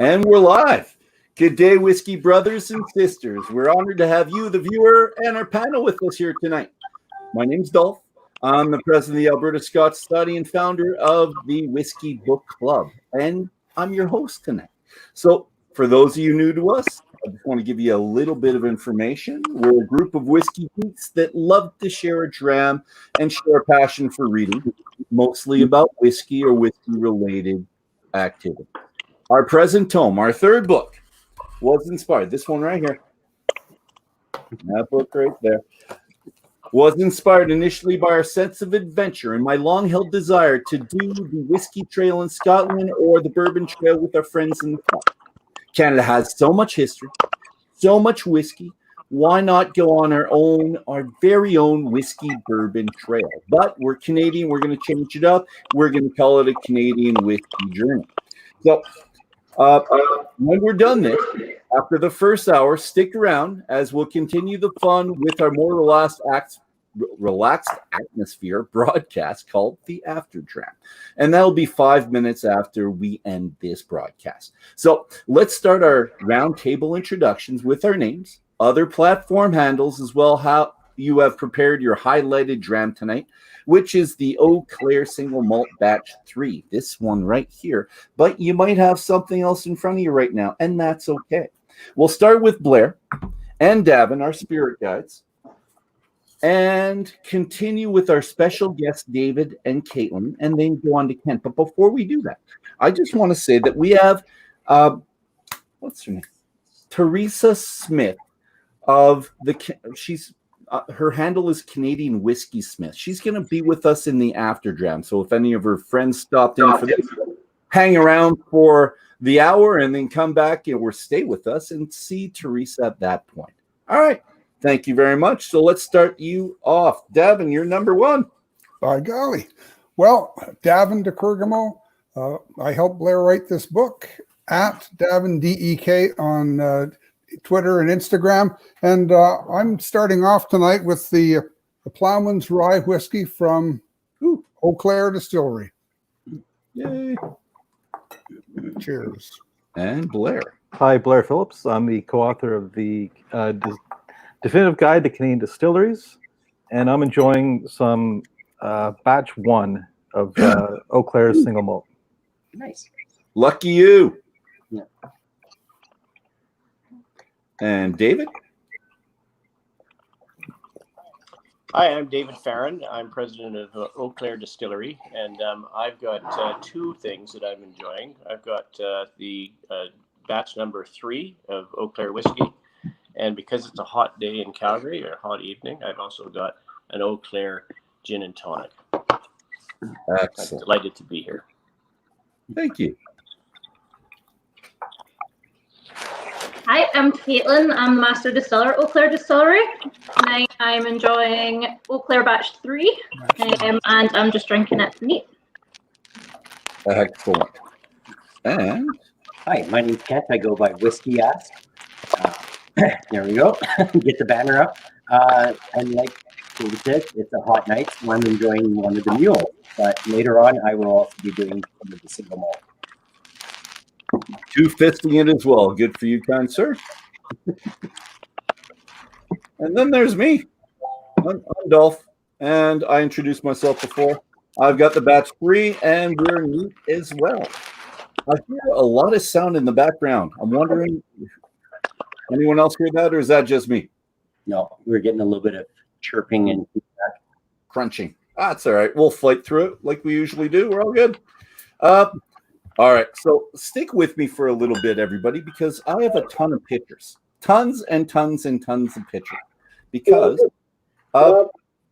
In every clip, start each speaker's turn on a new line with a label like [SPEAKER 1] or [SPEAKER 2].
[SPEAKER 1] And we're live. Good day, whiskey brothers and sisters. We're honored to have you, the viewer, and our panel with us here tonight. My name's Dolph. I'm the president of the Alberta Scotch Society and founder of the Whisky Book Club. And I'm your host tonight. So for those of you new to us, I just want to give you a little bit of information. We're a group of whiskey geeks that love to share a dram and share a passion for reading, mostly about whiskey or whiskey-related activity. Our present tome, our third book, was inspired. This one right here, that book right there, was inspired initially by our sense of adventure and my long-held desire to do the Whiskey Trail in Scotland or the Bourbon Trail with our friends in the club. Canada has so much history, so much whiskey. Why not go on our very own whiskey bourbon trail? But we're Canadian. We're going to change it up. We're going to call it a Canadian Whisky Journey. So when we're done this, after the first hour, stick around as we'll continue the fun with our more relaxed atmosphere broadcast called The After Dram. And that'll be 5 minutes after we end this broadcast. So let's start our roundtable introductions with our names, other platform handles, as well how you have prepared your highlighted dram tonight, which is the Eau Claire Single Malt Batch 3, this one right here. But you might have something else in front of you right now, and that's okay. We'll start with Blair and Davin, our spirit guides, and continue with our special guests, David and Caitlin, and then go on to Kent. But before we do that, I just want to say that we have, what's her name? Teresa Smith her handle is Canadian Whiskey Smith. She's going to be with us in the after dram. So if any of her friends stopped in for this, hang around for the hour and then come back or stay with us and see Teresa at that point. All right. Thank you very much. So let's start you off. Davin, you're number one.
[SPEAKER 2] By golly. Well, Davin de Kergommeaux. I helped Blair write this book at Davin, D-E-K, on Twitter and Instagram. And I'm starting off tonight with the Plowman's Rye Whiskey from Eau Claire Distillery.
[SPEAKER 1] Yay.
[SPEAKER 2] Cheers.
[SPEAKER 1] And Blair.
[SPEAKER 3] Hi, Blair Phillips. I'm the co-author of the Definitive Guide to Canadian Distilleries, and I'm enjoying some batch 1 of Eau Claire's Single Malt.
[SPEAKER 4] Nice.
[SPEAKER 1] Lucky you.
[SPEAKER 4] Yeah.
[SPEAKER 1] And David?
[SPEAKER 4] Hi, I'm David Farran. I'm president of Eau Claire Distillery, and I've got 2 things that I'm enjoying. I've got the batch number 3 of Eau Claire whiskey, and because it's a hot day in Calgary, or a hot evening, I've also got an Eau Claire gin and tonic.
[SPEAKER 1] Excellent.
[SPEAKER 4] I'm delighted to be here.
[SPEAKER 1] Thank you.
[SPEAKER 5] Hi, I'm Caitlin. I'm the master distiller at Eau Claire Distillery. Tonight I'm enjoying Eau Claire Batch 3, and I'm just drinking it neat.
[SPEAKER 1] Excellent. And
[SPEAKER 6] hi, my name's Kent. I go by Whiskey Ask. There we go. Get the banner up. And like David said, it's a hot night, so I'm enjoying one of the mules. But later on, I will also be doing some of the single malt.
[SPEAKER 1] 2 fisting it as well. Good for you, kind sir. And then there's me. I'm Dolph, and I introduced myself before. I've got the batch 3, and we're neat as well. I hear a lot of sound in the background. I'm wondering, anyone else hear that, or is that just me?
[SPEAKER 6] No, we're getting a little bit of chirping and feedback.
[SPEAKER 1] Crunching. That's all right. We'll fight through it like we usually do. We're all good. All right, so stick with me for a little bit, everybody, because I have a ton of pictures. Tons and tons and tons of pictures. Because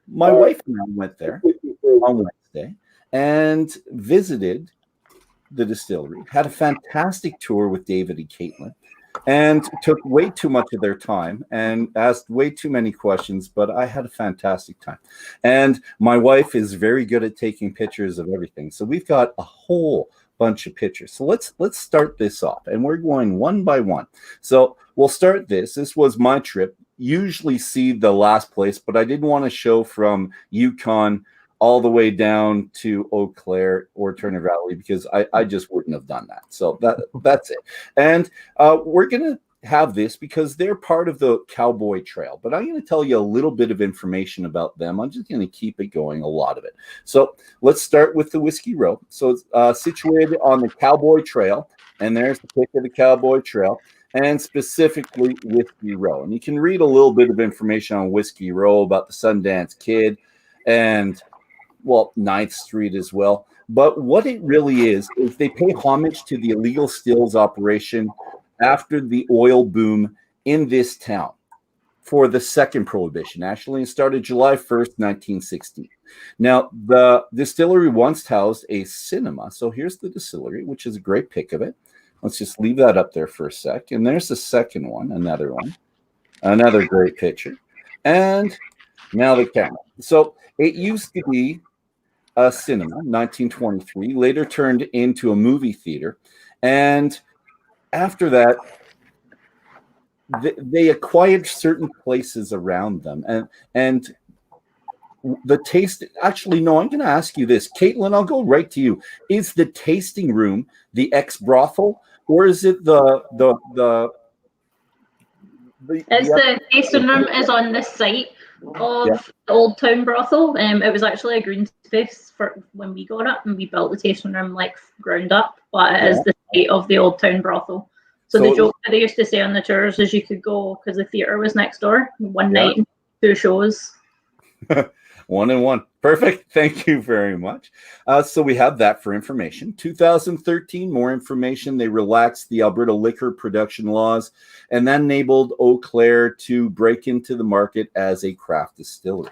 [SPEAKER 1] my wife and I went there on Wednesday and visited the distillery, had a fantastic tour with David and Caitlin, and took way too much of their time and asked way too many questions, but I had a fantastic time. And my wife is very good at taking pictures of everything. So we've got a whole bunch of pictures. So let's start this off, and we're going one by one. So we'll start this. This was my trip. Usually see the last place, but I didn't want to show from Yukon all the way down to Eau Claire or Turner Valley, because I just wouldn't have done that. So that's it. And we're going to have this because they're part of the Cowboy Trail, but I'm going to tell you a little bit of information about them. I'm just going to keep it going, a lot of it. So let's start with the Whiskey Row. So it's situated on the Cowboy Trail, and there's the pic of the Cowboy Trail, and specifically Whiskey Row. And you can read a little bit of information on Whiskey Row about the Sundance Kid and, well, 9th Street as well. But what it really is they pay homage to the illegal stills operation after the oil boom in this town for the second prohibition. Actually, it started July 1st, 1916. Now, the distillery once housed a cinema. So here's the distillery, which is a great pic of it. Let's just leave that up there for a sec. And there's the second one, another one, another great picture. And now the camera. So it used to be a cinema, 1923, later turned into a movie theater. And after that, they acquired certain places around them, and the taste. Actually, no, I'm going to ask you this, Caitlin. I'll go right to you. Is the tasting room the ex brothel, or is it the
[SPEAKER 5] tasting room is on this site of the old town brothel. It was actually a green space for when we got it, and we built the tasting room like ground up, but it is the site of the old town brothel. So the joke that they used to say on the tours is you could go, because the theatre was next door, one night, 2 shows.
[SPEAKER 1] 1 and 1. Perfect. Thank you very much. So we have that for information. 2013, more information. They relaxed the Alberta liquor production laws and then enabled Eau Claire to break into the market as a craft distillery.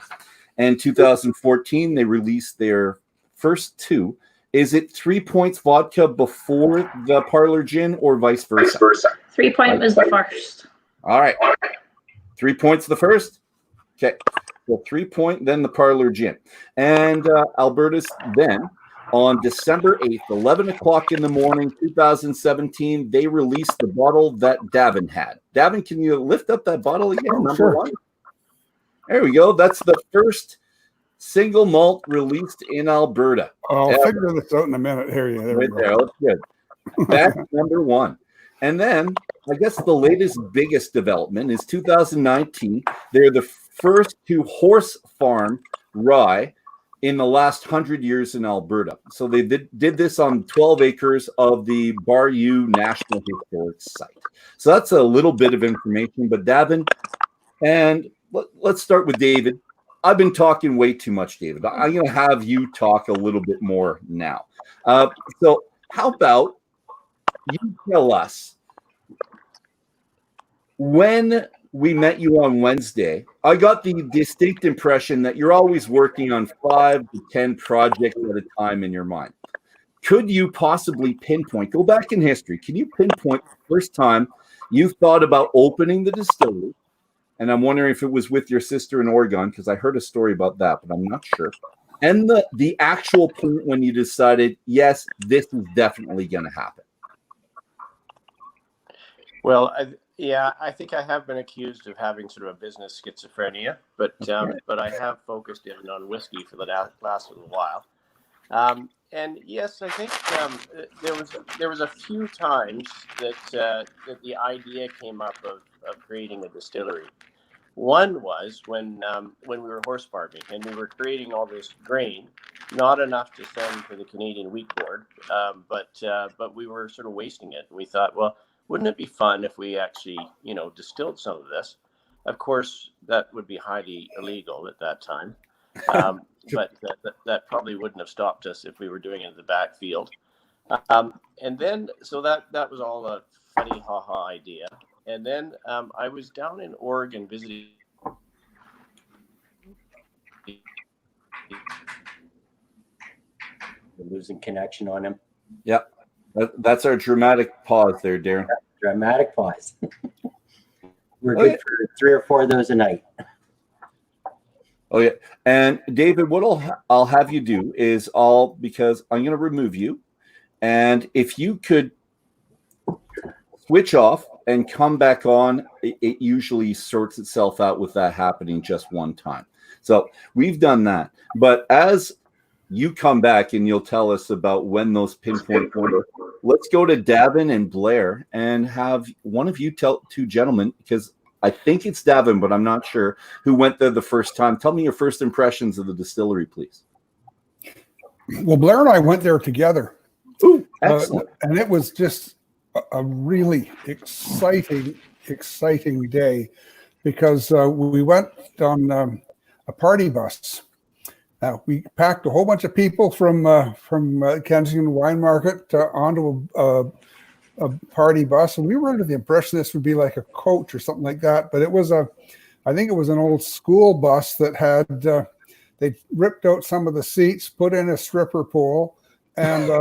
[SPEAKER 1] And 2014, they released their first 2. Is it 3 Points vodka before the Parlor Gin or vice versa?
[SPEAKER 5] 3 Point was the first.
[SPEAKER 1] All right. 3 Points the first? Okay. So 3 Point, then the Parlor Gin. And Alberta's then, on December 8th, 11 o'clock in the morning, 2017, they released the bottle that Davin had. Davin, can you lift up that bottle again?
[SPEAKER 2] Oh,
[SPEAKER 1] Number
[SPEAKER 2] sure.
[SPEAKER 1] 1. There we go. That's the first single malt released in Alberta.
[SPEAKER 2] I'll figure this out in a minute. There we go.
[SPEAKER 1] There, that's good. That's number 1. And then, I guess the latest, biggest development is 2019. They're the first to horse farm rye in the last 100 years in Alberta. So they did this on 12 acres of the Barriew National Historic Site. So that's a little bit of information. But Davin, and let's start with David. I've been talking way too much, David. I'm going to have you talk a little bit more now. So how about you tell us, when we met you on Wednesday, I got the distinct impression that you're always working on 5 to 10 projects at a time in your mind. Could you possibly pinpoint, go back in history, can you pinpoint the first time you thought about opening the distillery? And I'm wondering if it was with your sister in Oregon, because I heard a story about that, but I'm not sure. And the actual point when you decided, yes, this is definitely going to happen.
[SPEAKER 4] Well, I think I have been accused of having sort of a business schizophrenia, but I have focused in on whiskey for the last little while. And yes, I think there was a few times that the idea came up of creating a distillery. One was when we were horse farming and we were creating all this grain, not enough to send to the Canadian Wheat Board, but we were sort of wasting it. We thought, well, wouldn't it be fun if we actually, distilled some of this? Of course, that would be highly illegal at that time, but that probably wouldn't have stopped us if we were doing it in the backfield. And then, so that was all a funny ha-ha idea. And then I was down in Oregon visiting.
[SPEAKER 6] We're losing connection on him.
[SPEAKER 1] Yep. That's our dramatic pause there, Darren.
[SPEAKER 6] Dramatic pause. We're good for 3 or 4 of those a night.
[SPEAKER 1] Oh, yeah. And David, what I'll have you do is because I'm going to remove you. And if you could switch off and come back on, it usually sorts itself out with that happening just one time. So we've done that. But as you come back and you'll tell us about when those pinpoint points. Let's go to Davin and Blair and have one of you tell two gentlemen, because I think it's Davin, but I'm not sure, who went there the first time. Tell me your first impressions of the distillery, please.
[SPEAKER 2] Well, Blair and I went there together.
[SPEAKER 1] Ooh, excellent.
[SPEAKER 2] And it was just a really exciting day, because we went on a party bus. We packed a whole bunch of people from Kensington Wine Market onto a party bus, and we were under the impression this would be like a coach or something like that. But it was I think it was an old school bus that had they ripped out some of the seats, put in a stripper pole, and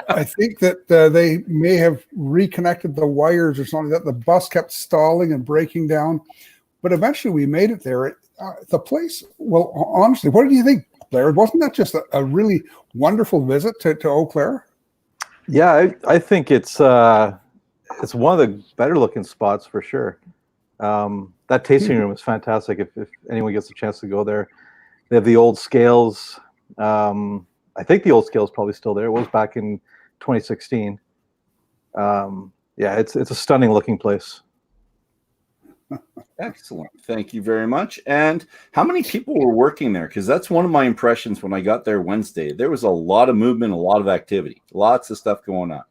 [SPEAKER 2] I think that they may have reconnected the wires or something. That the bus kept stalling and breaking down, but eventually we made it there. The place, well, honestly, what do you think, Blair? Wasn't that just a really wonderful visit to Eau Claire?
[SPEAKER 3] Yeah, I think it's one of the better looking spots for sure. That tasting room is fantastic. If anyone gets a chance to go there, they have the old scales. I think the old scale is probably still there. It was back in 2016. Yeah, it's a stunning looking place.
[SPEAKER 1] Excellent. Thank you very much. And how many people were working there? Because that's one of my impressions when I got there Wednesday. There was a lot of movement, a lot of activity, lots of stuff going on.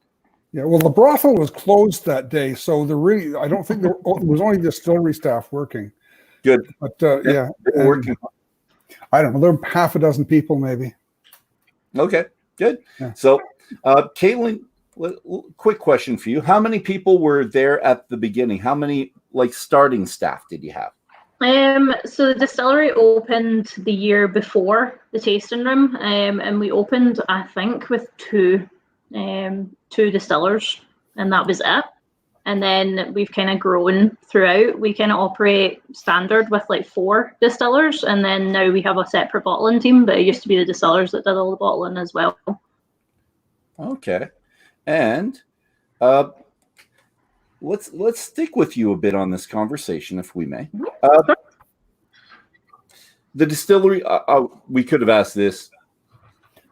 [SPEAKER 2] Yeah, well, the brothel was closed that day, so I don't think there was only distillery staff working.
[SPEAKER 1] Good.
[SPEAKER 2] But yeah,
[SPEAKER 1] they were working.
[SPEAKER 2] I don't know. There were half a dozen people, maybe.
[SPEAKER 1] Okay, good.
[SPEAKER 2] Yeah.
[SPEAKER 1] So, Caitlin, quick question for you. How many people were there at the beginning? How many starting staff did you have?
[SPEAKER 5] So the distillery opened the year before the tasting room, and we opened, I think, with two distillers, and that was it. And then we've kind of grown throughout. We kind of operate standard with 4 distillers, and then now we have a separate bottling team, but it used to be the distillers that did all the bottling as well. Okay.
[SPEAKER 1] And let's stick with you a bit on this conversation, if we may. The distillery, we could have asked this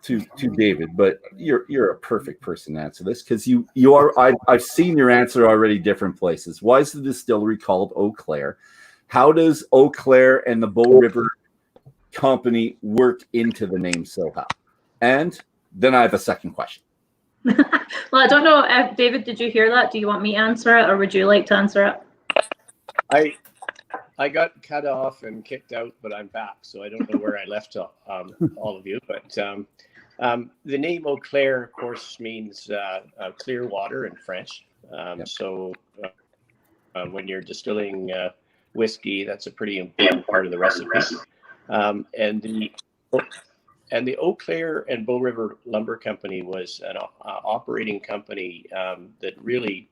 [SPEAKER 1] to David, but you're a perfect person to answer this, because you are. I've seen your answer already different places. Why is the distillery called Eau Claire? How does Eau Claire and the Bow River Company work into the name somehow? And then I have a second question.
[SPEAKER 5] Well, I don't know, David, did you hear that? Do you want me to answer it, or would you like to answer it?
[SPEAKER 4] I got cut off and kicked out, but I'm back, so I don't know where I left all of you. But the name Eau Claire, of course, means clear water in French. So when you're distilling whiskey, that's a pretty important part of the recipe. And the Eau Claire and Bow River Lumber Company was an operating company that really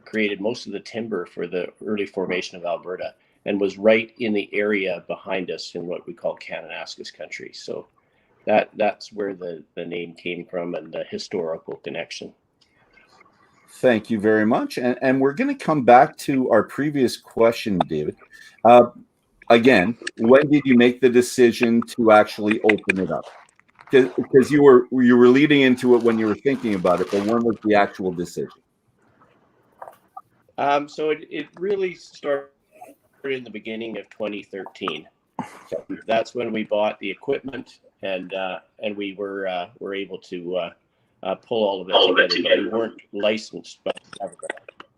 [SPEAKER 4] created most of the timber for the early formation of Alberta, and was right in the area behind us in what we call Kananaskis country. So that's where the name came from, and the historical connection.
[SPEAKER 1] Thank you very much. And we're going to come back to our previous question, David. Again, when did you make the decision to actually open it up? Because you were leading into it when you were thinking about it, but when was the actual decision?
[SPEAKER 4] So it really started in the beginning of 2013. That's when we bought the equipment, and we were able to pull all of it together. But we weren't licensed by the government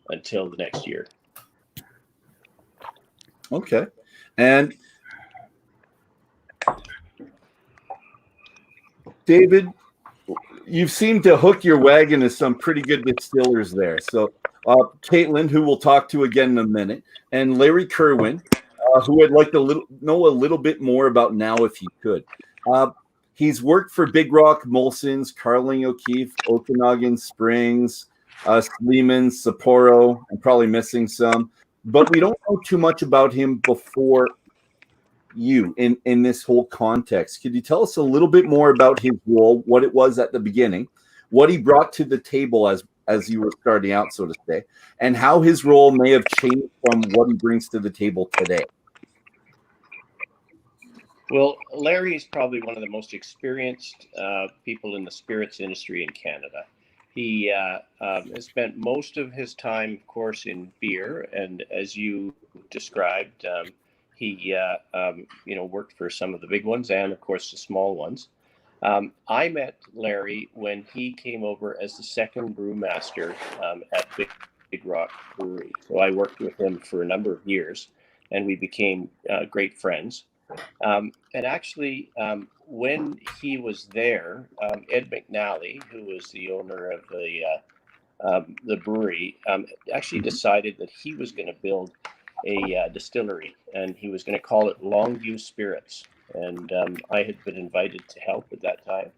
[SPEAKER 4] until the next year.
[SPEAKER 1] Okay, and David, you've seemed to hook your wagon to some pretty good distillers there. So Caitlin, who we'll talk to again in a minute, and Larry Kerwin, who I'd like to know a little bit more about now, if you could. He's worked for Big Rock, Molson's, Carling O'Keefe, Okanagan Springs, Sleeman's, Sapporo. I'm probably missing some, but we don't know too much about him before you in this whole context. Could you tell us a little bit more about his role, what it was at the beginning, what he brought to the table as you were starting out, so to say, and how his role may have changed from what he brings to the table today?
[SPEAKER 4] Well, Larry is probably one of the most experienced people in the spirits industry in Canada. He has spent most of his time, of course, in beer, and as you described, he worked for some of the big ones and, of course, the small ones. I met Larry when he came over as the second brewmaster at Big Rock Brewery. So I worked with him for a number of years, and we became great friends. And actually, when he was there, Ed McNally, who was the owner of the brewery, actually decided that he was going to build a distillery, and he was going to call it Longview Spirits. And I had been invited to help at that time.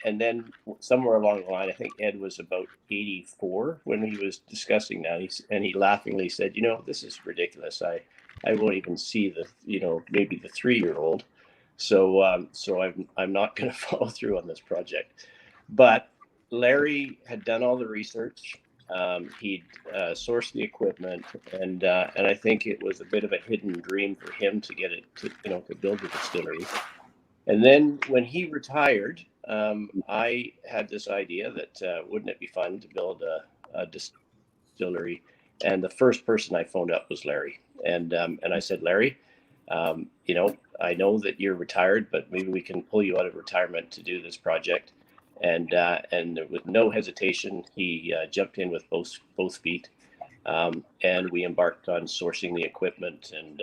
[SPEAKER 4] And then somewhere along the line, I think Ed was about 84 when he was discussing that. And he laughingly said, this is ridiculous. I won't even see maybe the 3-year-old. So I'm not going to follow through on this project. But Larry had done all the research. He'd sourced the equipment, and I think it was a bit of a hidden dream for him to get it to build a distillery. And then when he retired, I had this idea that wouldn't it be fun to build a distillery? And the first person I phoned up was Larry, and I said, Larry, I know that you're retired, but maybe we can pull you out of retirement to do this project. And with no hesitation, he jumped in with both feet, and we embarked on sourcing the equipment and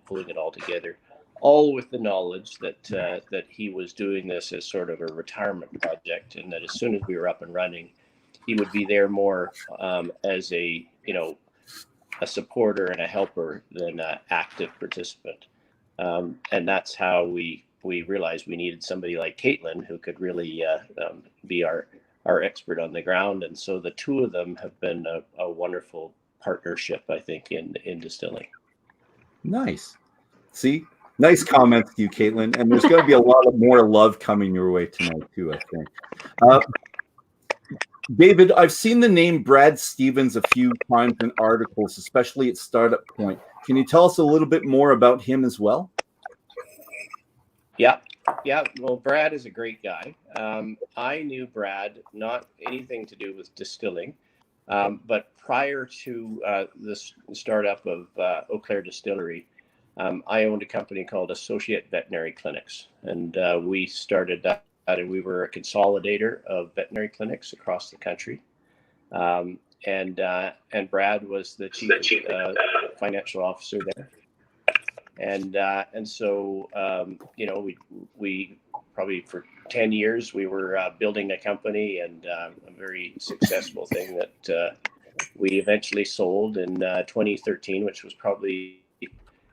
[SPEAKER 4] pulling it all together, all with the knowledge that he was doing this as sort of a retirement project, and that as soon as we were up and running, he would be there more as a supporter and a helper than an active participant. And that's how we realized we needed somebody like Caitlin who could really be our expert on the ground. And so the two of them have been a wonderful partnership, I think, in distilling.
[SPEAKER 1] Nice. See, nice comments to you, Caitlin. And there's going to be a lot of more love coming your way tonight too, I think. David, I've seen the name Brad Stevens a few times in articles, especially at Startup Point. Can you tell us a little bit more about him as well?
[SPEAKER 4] Yeah. Well, Brad is a great guy. I knew Brad, not anything to do with distilling, but prior to the startup of Eau Claire Distillery, I owned a company called Associate Veterinary Clinics, and we started that, and we were a consolidator of veterinary clinics across the country. And Brad was the chief financial officer there. And so we probably for 10 years we were building a company, and a very successful thing that we eventually sold in 2013, which was probably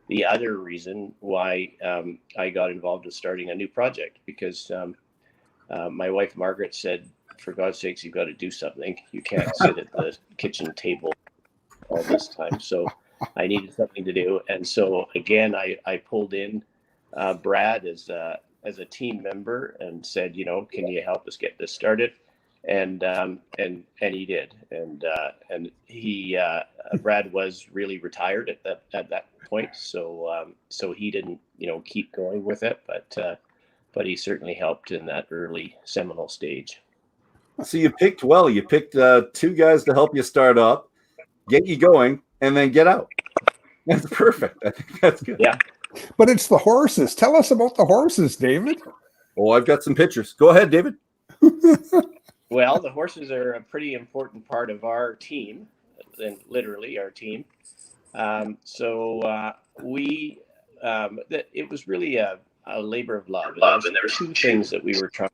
[SPEAKER 4] the other reason why I got involved in starting a new project, because my wife Margaret said, for God's sakes, you've got to do something. You can't sit at the kitchen table all this time. So I needed something to do. And so again, I pulled in Brad as a team member and said, can you help us get this started? And he did. And he Brad was really retired at that point. So he didn't, keep going with it, but he certainly helped in that early seminal stage.
[SPEAKER 1] So you picked well. You picked two guys to help you start up, get you going, and then get out. That's perfect. I think that's good.
[SPEAKER 4] Yeah.
[SPEAKER 2] But it's the horses. Tell us about the horses, David.
[SPEAKER 1] Oh, I've got some pictures. Go ahead, David.
[SPEAKER 4] Well, the horses are a pretty important part of our team, and literally our team. It was really a labor of love. And there were two things that we were trying.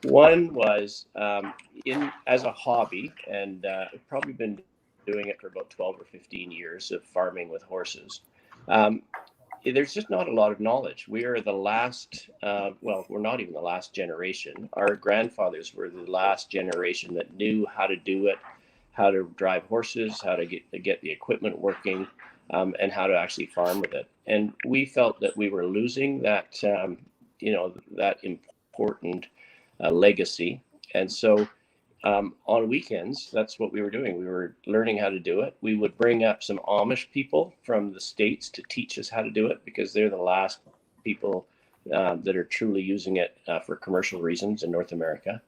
[SPEAKER 4] One was as a hobby, and I've probably been doing it for about 12 or 15 years of farming with horses. There's just not a lot of knowledge. We are the last, we're not even the last generation. Our grandfathers were the last generation that knew how to do it, how to drive horses, how to get the equipment working, and how to actually farm with it. And we felt that we were losing that, that important legacy. And so on weekends, that's what we were doing. We were learning how to do it. We would bring up some Amish people from the States to teach us how to do it, because they're the last people that are truly using it for commercial reasons in North America.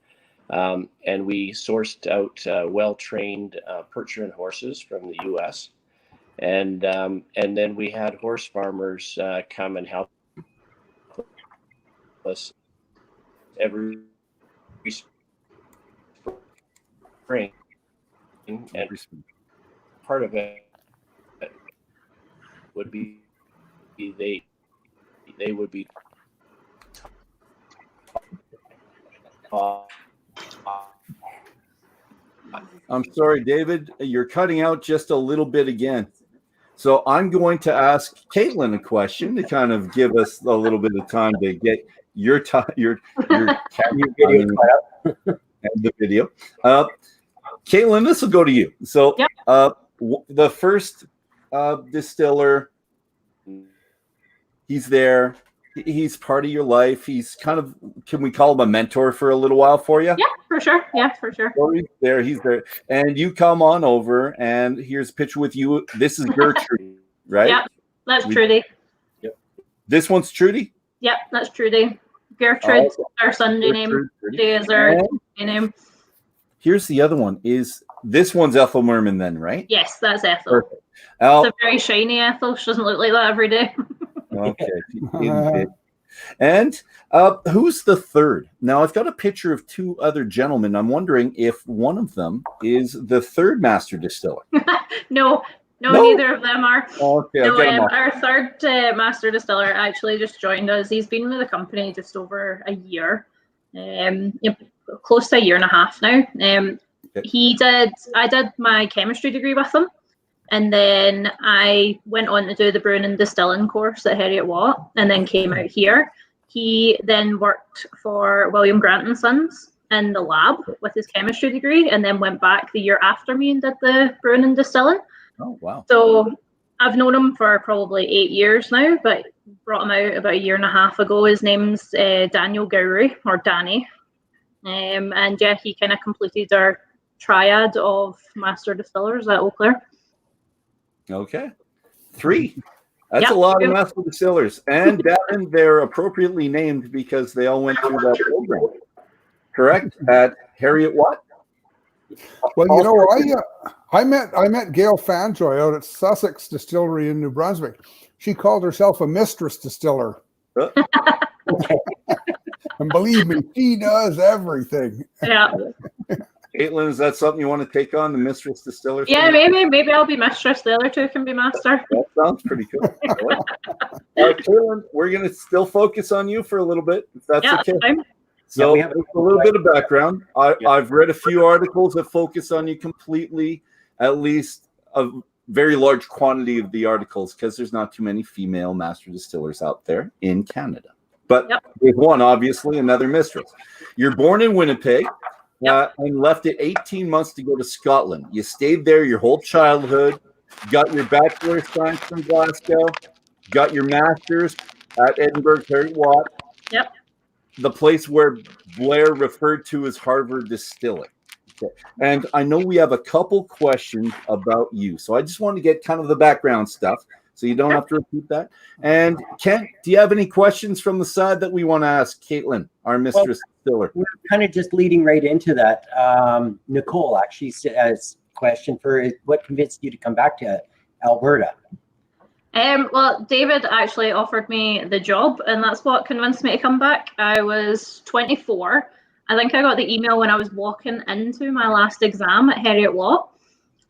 [SPEAKER 4] And we sourced out well-trained Percheron horses from the U.S. And then we had horse farmers come and help us every spring. And part of it would be they would be
[SPEAKER 1] I'm sorry, David, you're cutting out just a little bit again. So I'm going to ask Caitlin a question to kind of give us a little bit of time to get your video and the video. Caitlin, this will go to you. So the first distiller, he's there. He's part of your life. He's kind of, can we call him a mentor for a little while for you?
[SPEAKER 5] Yeah, for sure. Yeah, for sure.
[SPEAKER 1] So he's there. And you come on over, and here's a picture with you. This is Gertrude, right?
[SPEAKER 5] Yeah, that's Trudy.
[SPEAKER 1] Yep. This one's Trudy?
[SPEAKER 5] Yep, that's Trudy. Gertrude's our Sunday name. Trudy is our name.
[SPEAKER 1] Here's the other one. This one's Ethel Merman then, right?
[SPEAKER 5] Yes, that's Ethel.
[SPEAKER 1] Perfect.
[SPEAKER 5] It's a very shiny Ethel. She doesn't look like that every day.
[SPEAKER 1] Okay. And who's the third? Now, I've got a picture of two other gentlemen. I'm wondering if one of them is the third master distiller.
[SPEAKER 5] No, neither of them are.
[SPEAKER 1] Okay,
[SPEAKER 5] no, our third master distiller actually just joined us. He's been with the company just over a year, close to a year and a half now. I did my chemistry degree with him. And then I went on to do the brewing and distilling course at Heriot-Watt and then came out here. He then worked for William Grant & Sons in the lab with his chemistry degree and then went back the year after me and did the brewing and distilling.
[SPEAKER 1] Oh, wow.
[SPEAKER 5] So I've known him for probably 8 years now, but brought him out about a year and a half ago. His name's Daniel Gowrie, or Danny. And yeah, he kind of completed our triad of master distillers at Eau Claire.
[SPEAKER 1] Okay. 3. That's a lot of master distillers. And Davin, they're appropriately named because they all went through that program. Correct? At Heriot-Watt?
[SPEAKER 2] Well, you know, I met Gail Fanjoy out at Sussex Distillery in New Brunswick. She called herself a mistress distiller. And believe me, she does everything.
[SPEAKER 5] Yeah.
[SPEAKER 1] Caitlin, is that something you want to take on, the mistress distiller?
[SPEAKER 5] Yeah, maybe I'll be mistress. The other two can be master.
[SPEAKER 1] That sounds pretty cool. Caitlin, we're going to still focus on you for a little bit, if that's okay.
[SPEAKER 5] Fine.
[SPEAKER 1] So we have a little bit of background. I've read a few articles that focus on you completely, at least a very large quantity of the articles, because there's not too many female master distillers out there in Canada. But with one, obviously, another mistress. You're born in Winnipeg. And left it 18 months to go to Scotland. You stayed there your whole childhood, got your Bachelor of Science from Glasgow, got your Master's at Edinburgh Heriot-Watt.
[SPEAKER 5] Yep.
[SPEAKER 1] The place where Blair referred to as Harvard Distilling. Okay. And I know we have a couple questions about you. So I just want to get kind of the background stuff so you don't have to repeat that. And Kent, do you have any questions from the side that we want to ask Caitlin, our mistress distiller?
[SPEAKER 6] We're kind of just leading right into that. Nicole actually has a question for what convinced you to come back to Alberta?
[SPEAKER 5] Well, David actually offered me the job, and that's what convinced me to come back. I was 24. I think I got the email when I was walking into my last exam at Heriot-Watt.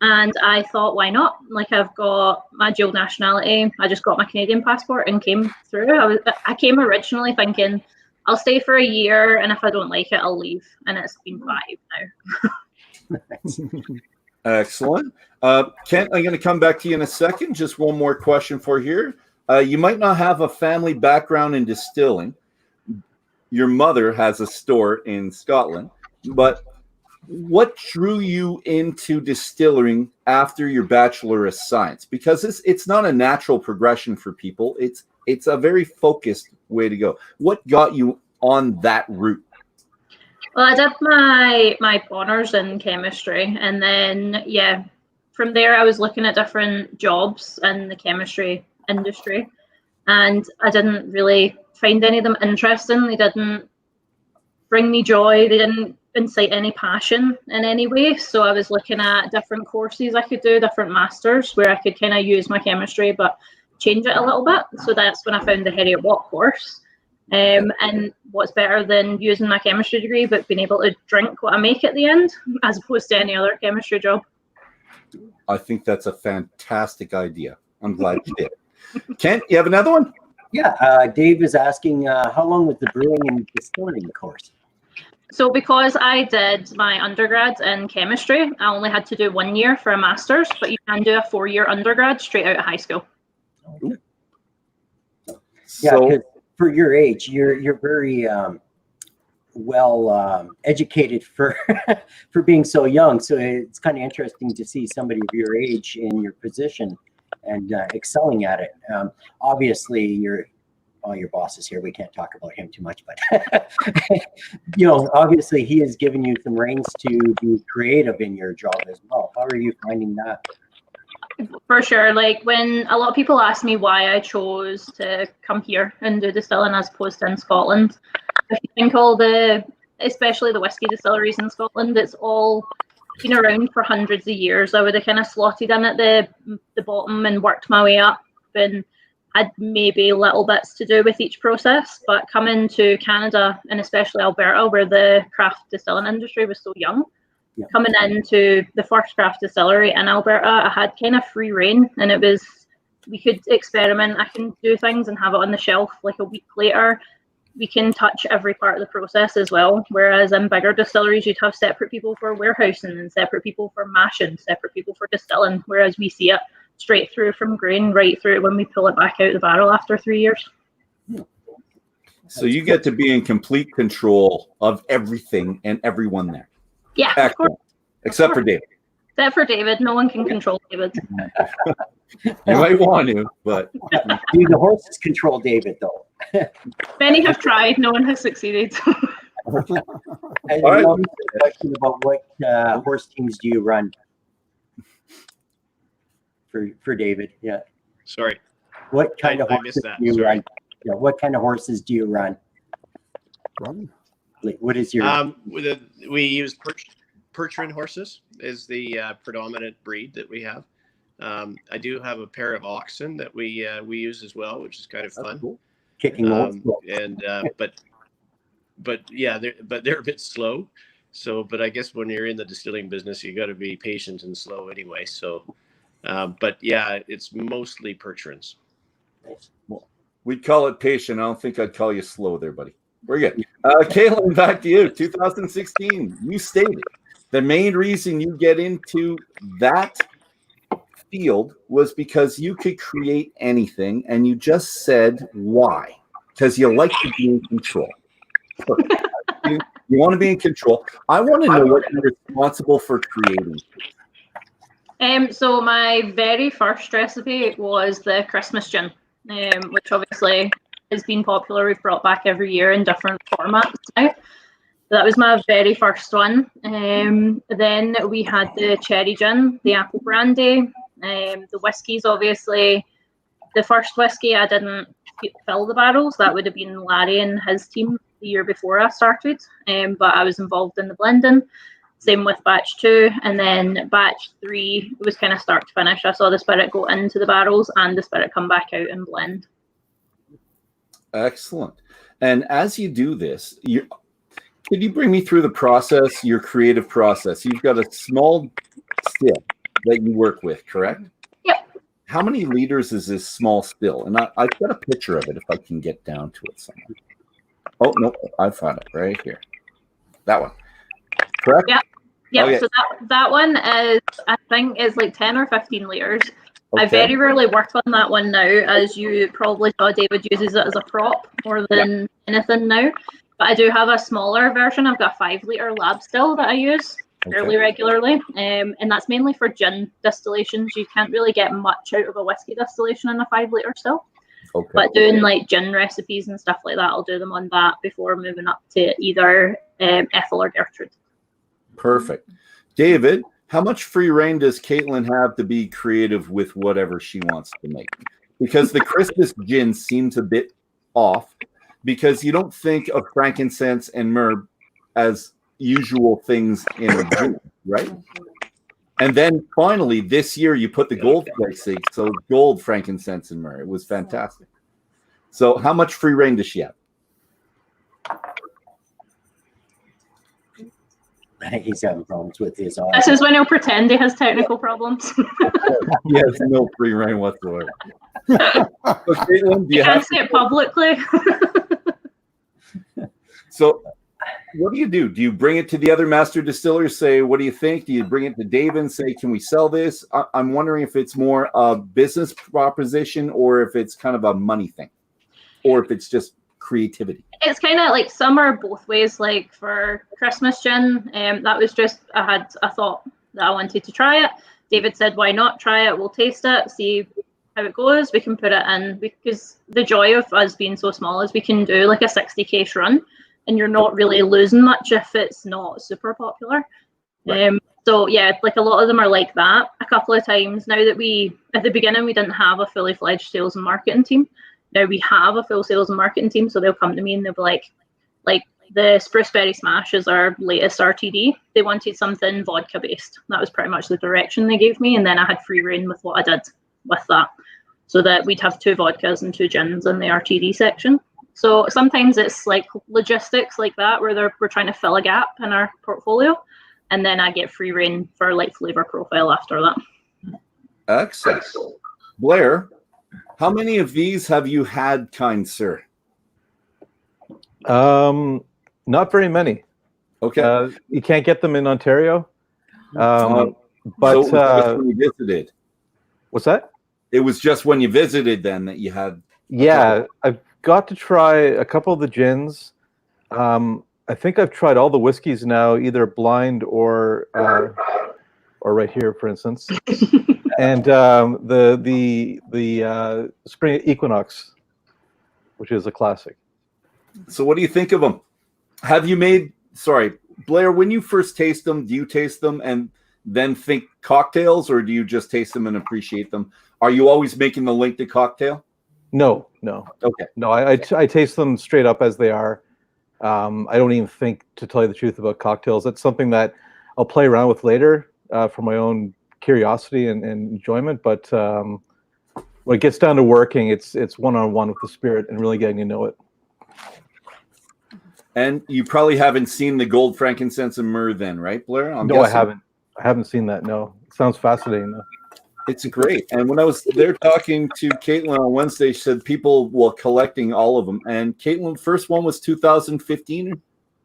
[SPEAKER 5] And I thought, why not? Like, I've got my dual nationality. I just got my Canadian passport and came through. I came originally thinking, I'll stay for a year, and if I don't like it, I'll leave. And it's been 5 now.
[SPEAKER 1] Excellent. Kent, I'm going to come back to you in a second. Just one more question for here. You might not have a family background in distilling. Your mother has a store in Scotland, but what drew you into distilling after your Bachelor of Science? Because it's not a natural progression for people. It's a very focused way to go. What got you on that route?
[SPEAKER 5] Well, I did my honours in chemistry, and then from there I was looking at different jobs in the chemistry industry, and I didn't really find any of them interesting. They didn't bring me joy. They didn't incite any passion in any way. So I was looking at different courses I could do, different masters, where I could kind of use my chemistry but change it a little bit. So that's when I found the Heriot Watt course. And what's better than using my chemistry degree but being able to drink what I make at the end, as opposed to any other chemistry job?
[SPEAKER 1] I think that's a fantastic idea. I'm glad you did. Kent, you have another one?
[SPEAKER 6] Yeah, Dave is asking, how long was the brewing and distilling course?
[SPEAKER 5] So because I did my undergrad in chemistry, I only had to do 1 year for a master's, but you can do a 4-year undergrad straight out of high school.
[SPEAKER 6] Yeah,
[SPEAKER 1] So,
[SPEAKER 6] because for your age, you're very well educated for for being so young. So it's kind of interesting to see somebody of your age in your position and excelling at it. Obviously, your boss is here. We can't talk about him too much, but obviously he has given you some reins to be creative in your job as well. How are you finding that?
[SPEAKER 5] For sure. Like, when a lot of people ask me why I chose to come here and do distilling as opposed to in Scotland, I think especially the whiskey distilleries in Scotland, it's all been around for hundreds of years. I would have kind of slotted in at the bottom and worked my way up, and had maybe little bits to do with each process. But coming to Canada, and especially Alberta, where the craft distilling industry was so young, coming into the first craft distillery in Alberta, I had kind of free reign, and we could experiment. I can do things and have it on the shelf like a week later. We can touch every part of the process as well. Whereas in bigger distilleries, you'd have separate people for warehousing and separate people for mashing, separate people for distilling. Whereas we see it straight through from grain right through when we pull it back out of the barrel after 3 years.
[SPEAKER 1] So you get to be in complete control of everything and everyone there.
[SPEAKER 5] Yeah,
[SPEAKER 1] excellent. Except for David.
[SPEAKER 5] Except for David. No one can control David.
[SPEAKER 1] You might want to, but
[SPEAKER 6] do the horses control David though?
[SPEAKER 5] Many have tried. No one has succeeded.
[SPEAKER 6] And
[SPEAKER 1] all right.
[SPEAKER 6] A question about what horse teams do you run? For David, yeah.
[SPEAKER 4] Sorry.
[SPEAKER 6] What kind of
[SPEAKER 4] I
[SPEAKER 6] horses
[SPEAKER 4] missed that.
[SPEAKER 6] do you
[SPEAKER 4] Sorry.
[SPEAKER 6] run? Yeah, what kind of horses do you run? Like, what is your?
[SPEAKER 4] We use Percheron horses is the predominant breed that we have. I do have a pair of oxen that we use as well, which is kind of fun.
[SPEAKER 6] Cool. Kicking old school.
[SPEAKER 4] And but yeah, they're a bit slow. So, but I guess when you're in the distilling business, you got to be patient and slow anyway. So, but yeah, it's mostly Percherons.
[SPEAKER 1] well, we'd call it patient. I don't think I'd call you slow there, buddy. We're good. Caitlin, back to you. 2016, you stated the main reason you get into that field was because you could create anything, and you just said why. Because you like to be in control. You want to be in control. I want to know what you're responsible for creating.
[SPEAKER 5] So my very first recipe was the Christmas gin, which obviously has been popular. We've brought back every year in different formats now. That was my very first one. Then we had the cherry gin, the apple brandy, the whiskies. Obviously, the first whiskey I didn't fill the barrels. That would have been Larry and his team the year before I started. But I was involved in the blending. Same with batch 2, and then batch 3 was kind of start to finish. I saw the spirit go into the barrels and the spirit come back out and blend.
[SPEAKER 1] Excellent. And as you do this, could you bring me through the process, your creative process? You've got a small still that you work with, correct?
[SPEAKER 5] Yep.
[SPEAKER 1] How many liters is this small still? And I've got a picture of it if I can get down to it somewhere. Oh, no, I found it right here. That one. Correct?
[SPEAKER 5] Yeah. Yeah,
[SPEAKER 1] Okay.
[SPEAKER 5] so that one is, I think, is like 10 or 15 liters.
[SPEAKER 1] Okay.
[SPEAKER 5] I very rarely work on that one now, as you probably saw David uses it as a prop more than anything now. But I do have a smaller version. I've got a 5-liter lab still that I use fairly regularly. And that's mainly for gin distillations. You can't really get much out of a whiskey distillation in a 5-liter still.
[SPEAKER 1] Okay.
[SPEAKER 5] But doing like gin recipes and stuff like that, I'll do them on that before moving up to either Ethel or Gertrude.
[SPEAKER 1] Perfect. David, how much free reign does Caitlin have to be creative with whatever she wants to make? because the Christmas gin seems a bit off, because you don't think of frankincense and myrrh as usual things in a gin, right? And then finally, this year, you put the gold pricing, so gold, frankincense, and myrrh. It was fantastic. So how much free reign does she have?
[SPEAKER 6] He's having problems with his
[SPEAKER 5] This is when he'll pretend he has technical problems.
[SPEAKER 1] He has no free reign whatsoever. So, Caitlin, do
[SPEAKER 5] You
[SPEAKER 1] you
[SPEAKER 5] can't
[SPEAKER 1] have
[SPEAKER 5] say it publicly.
[SPEAKER 1] So what do? Do you bring it to the other master distillers, say, what do you think? Do you bring it to Davin, say, can we sell this? I'm wondering if it's more a business proposition or if it's kind of a money thing or if it's just creativity.
[SPEAKER 5] It's kind of like some are both ways. Like for Christmas gin, that was just I thought that I wanted to try it. David said, why not try it? We'll taste it, see how it goes. We can put it in, because the joy of us being so small is we can do like a 60 case run and you're not really losing much if it's not super popular.
[SPEAKER 1] Right.
[SPEAKER 5] So yeah, like a lot of them are like that. A couple of times now that at the beginning we didn't have a fully fledged sales and marketing team. Now we have a full sales and marketing team, so they'll come to me and they'll be like the Spruce Berry Smash is our latest RTD. They wanted something vodka based. That was pretty much the direction they gave me, and then I had free reign with what I did with that, so that we'd have 2 vodkas and 2 gins in the RTD section. So sometimes it's like logistics like that, where we're trying to fill a gap in our portfolio, and then I get free reign for like flavor profile after that.
[SPEAKER 1] Excellent. Blair, how many of these have you had, kind sir?
[SPEAKER 3] Not very many.
[SPEAKER 1] Okay.
[SPEAKER 3] You can't get them in Ontario.
[SPEAKER 1] But
[SPEAKER 3] But
[SPEAKER 1] so it was just when you visited.
[SPEAKER 3] what's that?
[SPEAKER 1] It was just when you visited then that you had.
[SPEAKER 3] Yeah, I've got to try a couple of the gins. I think I've tried all the whiskeys now, either blind or right here, for instance. And the Spring Equinox, which is a classic.
[SPEAKER 1] So what do you think of them? Have you made, sorry, Blair, when you first taste them, do you taste them and then think cocktails, or do you just taste them and appreciate them? Are you always making the link to cocktail?
[SPEAKER 3] No.
[SPEAKER 1] Okay.
[SPEAKER 3] No, I taste them straight up as they are. I don't even think, to tell you the truth, about cocktails. That's something that I'll play around with later for my own curiosity and enjoyment. But when it gets down to working, it's one-on-one with the spirit and really getting to know it.
[SPEAKER 1] And you probably haven't seen the gold, frankincense, and myrrh then, right, Blair?
[SPEAKER 3] No, I haven't. I haven't seen that, no. It sounds fascinating, though.
[SPEAKER 1] It's great. And when I was there talking to Caitlin on Wednesday, she said people were collecting all of them. And Caitlin, first one was 2015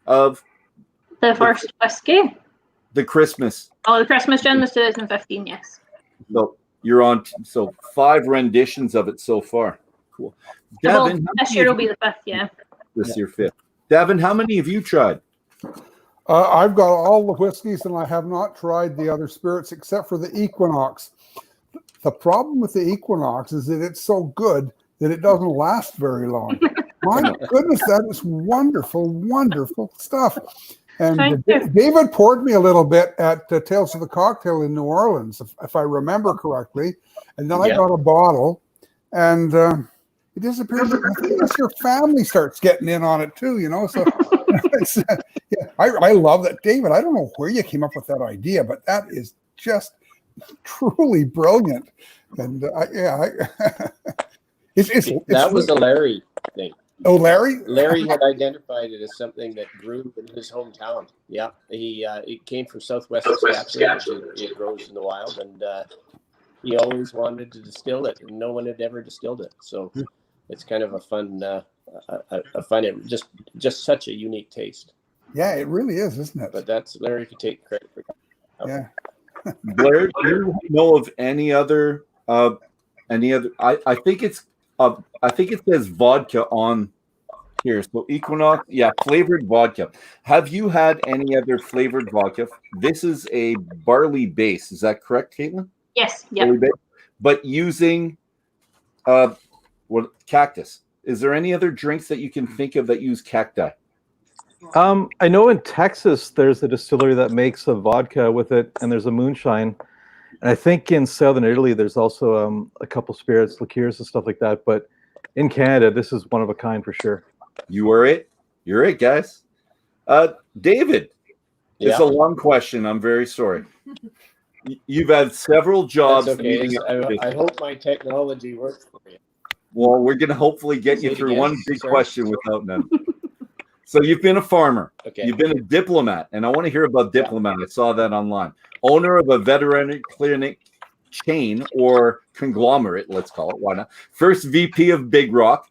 [SPEAKER 1] of
[SPEAKER 5] The first whiskey.
[SPEAKER 1] the Christmas.
[SPEAKER 5] Oh, the Christmas gin was 2015. Yes.
[SPEAKER 1] So you're on. So 5 renditions of it so far. Cool.
[SPEAKER 5] Well,
[SPEAKER 1] Davin,
[SPEAKER 5] this year will be the 5th. Yeah.
[SPEAKER 1] this year 5th. Davin, how many have you tried?
[SPEAKER 2] I've got all the whiskeys and I have not tried the other spirits except for the Equinox. The problem with the Equinox is that it's so good that it doesn't last very long. My goodness, that is wonderful, wonderful stuff. And David poured me a little bit at Tales of the Cocktail in New Orleans, if I remember correctly. And then I got a bottle and it disappears. I think your family starts getting in on it too, you know. So it's, I love that, David. I don't know where you came up with that idea, but that is just truly brilliant. And
[SPEAKER 4] That was
[SPEAKER 2] really,
[SPEAKER 4] a Larry thing.
[SPEAKER 2] Oh, Larry?
[SPEAKER 4] Larry had identified it as something that grew in his hometown. Yeah, it came from Southwest Saskatchewan, which it grows in the wild, and he always wanted to distill it, and no one had ever distilled it. So it's kind of a fun, just such a unique taste.
[SPEAKER 2] Yeah, it really is, isn't it?
[SPEAKER 4] But that's Larry could take credit for that.
[SPEAKER 2] Yeah.
[SPEAKER 1] Blair, do you know of any other? I think it's. I think it says vodka on here. So Equinox, flavored vodka. Have you had any other flavored vodka? This is a barley base. Is that correct, Caitlin?
[SPEAKER 5] Yes. Yeah.
[SPEAKER 1] But using cactus. Is there any other drinks that you can think of that use cacti?
[SPEAKER 3] I know in Texas there's a distillery that makes a vodka with it, and there's a moonshine. And I think in southern Italy, there's also a couple spirits, liqueurs, and stuff like that. But in Canada, this is one of a kind for sure.
[SPEAKER 1] You are it. You're it, guys. David, it's a long question. I'm very sorry. You've had several jobs.
[SPEAKER 4] That's okay.
[SPEAKER 1] leading up to this.
[SPEAKER 4] I hope my technology works for you.
[SPEAKER 1] Well, we're going to hopefully get you through one big question without none. So you've been a farmer.
[SPEAKER 4] Okay.
[SPEAKER 1] You've been a diplomat, and I want to hear about diplomat. I saw that online. Owner of a veterinary clinic chain or conglomerate, let's call it. Why not? First VP of Big Rock.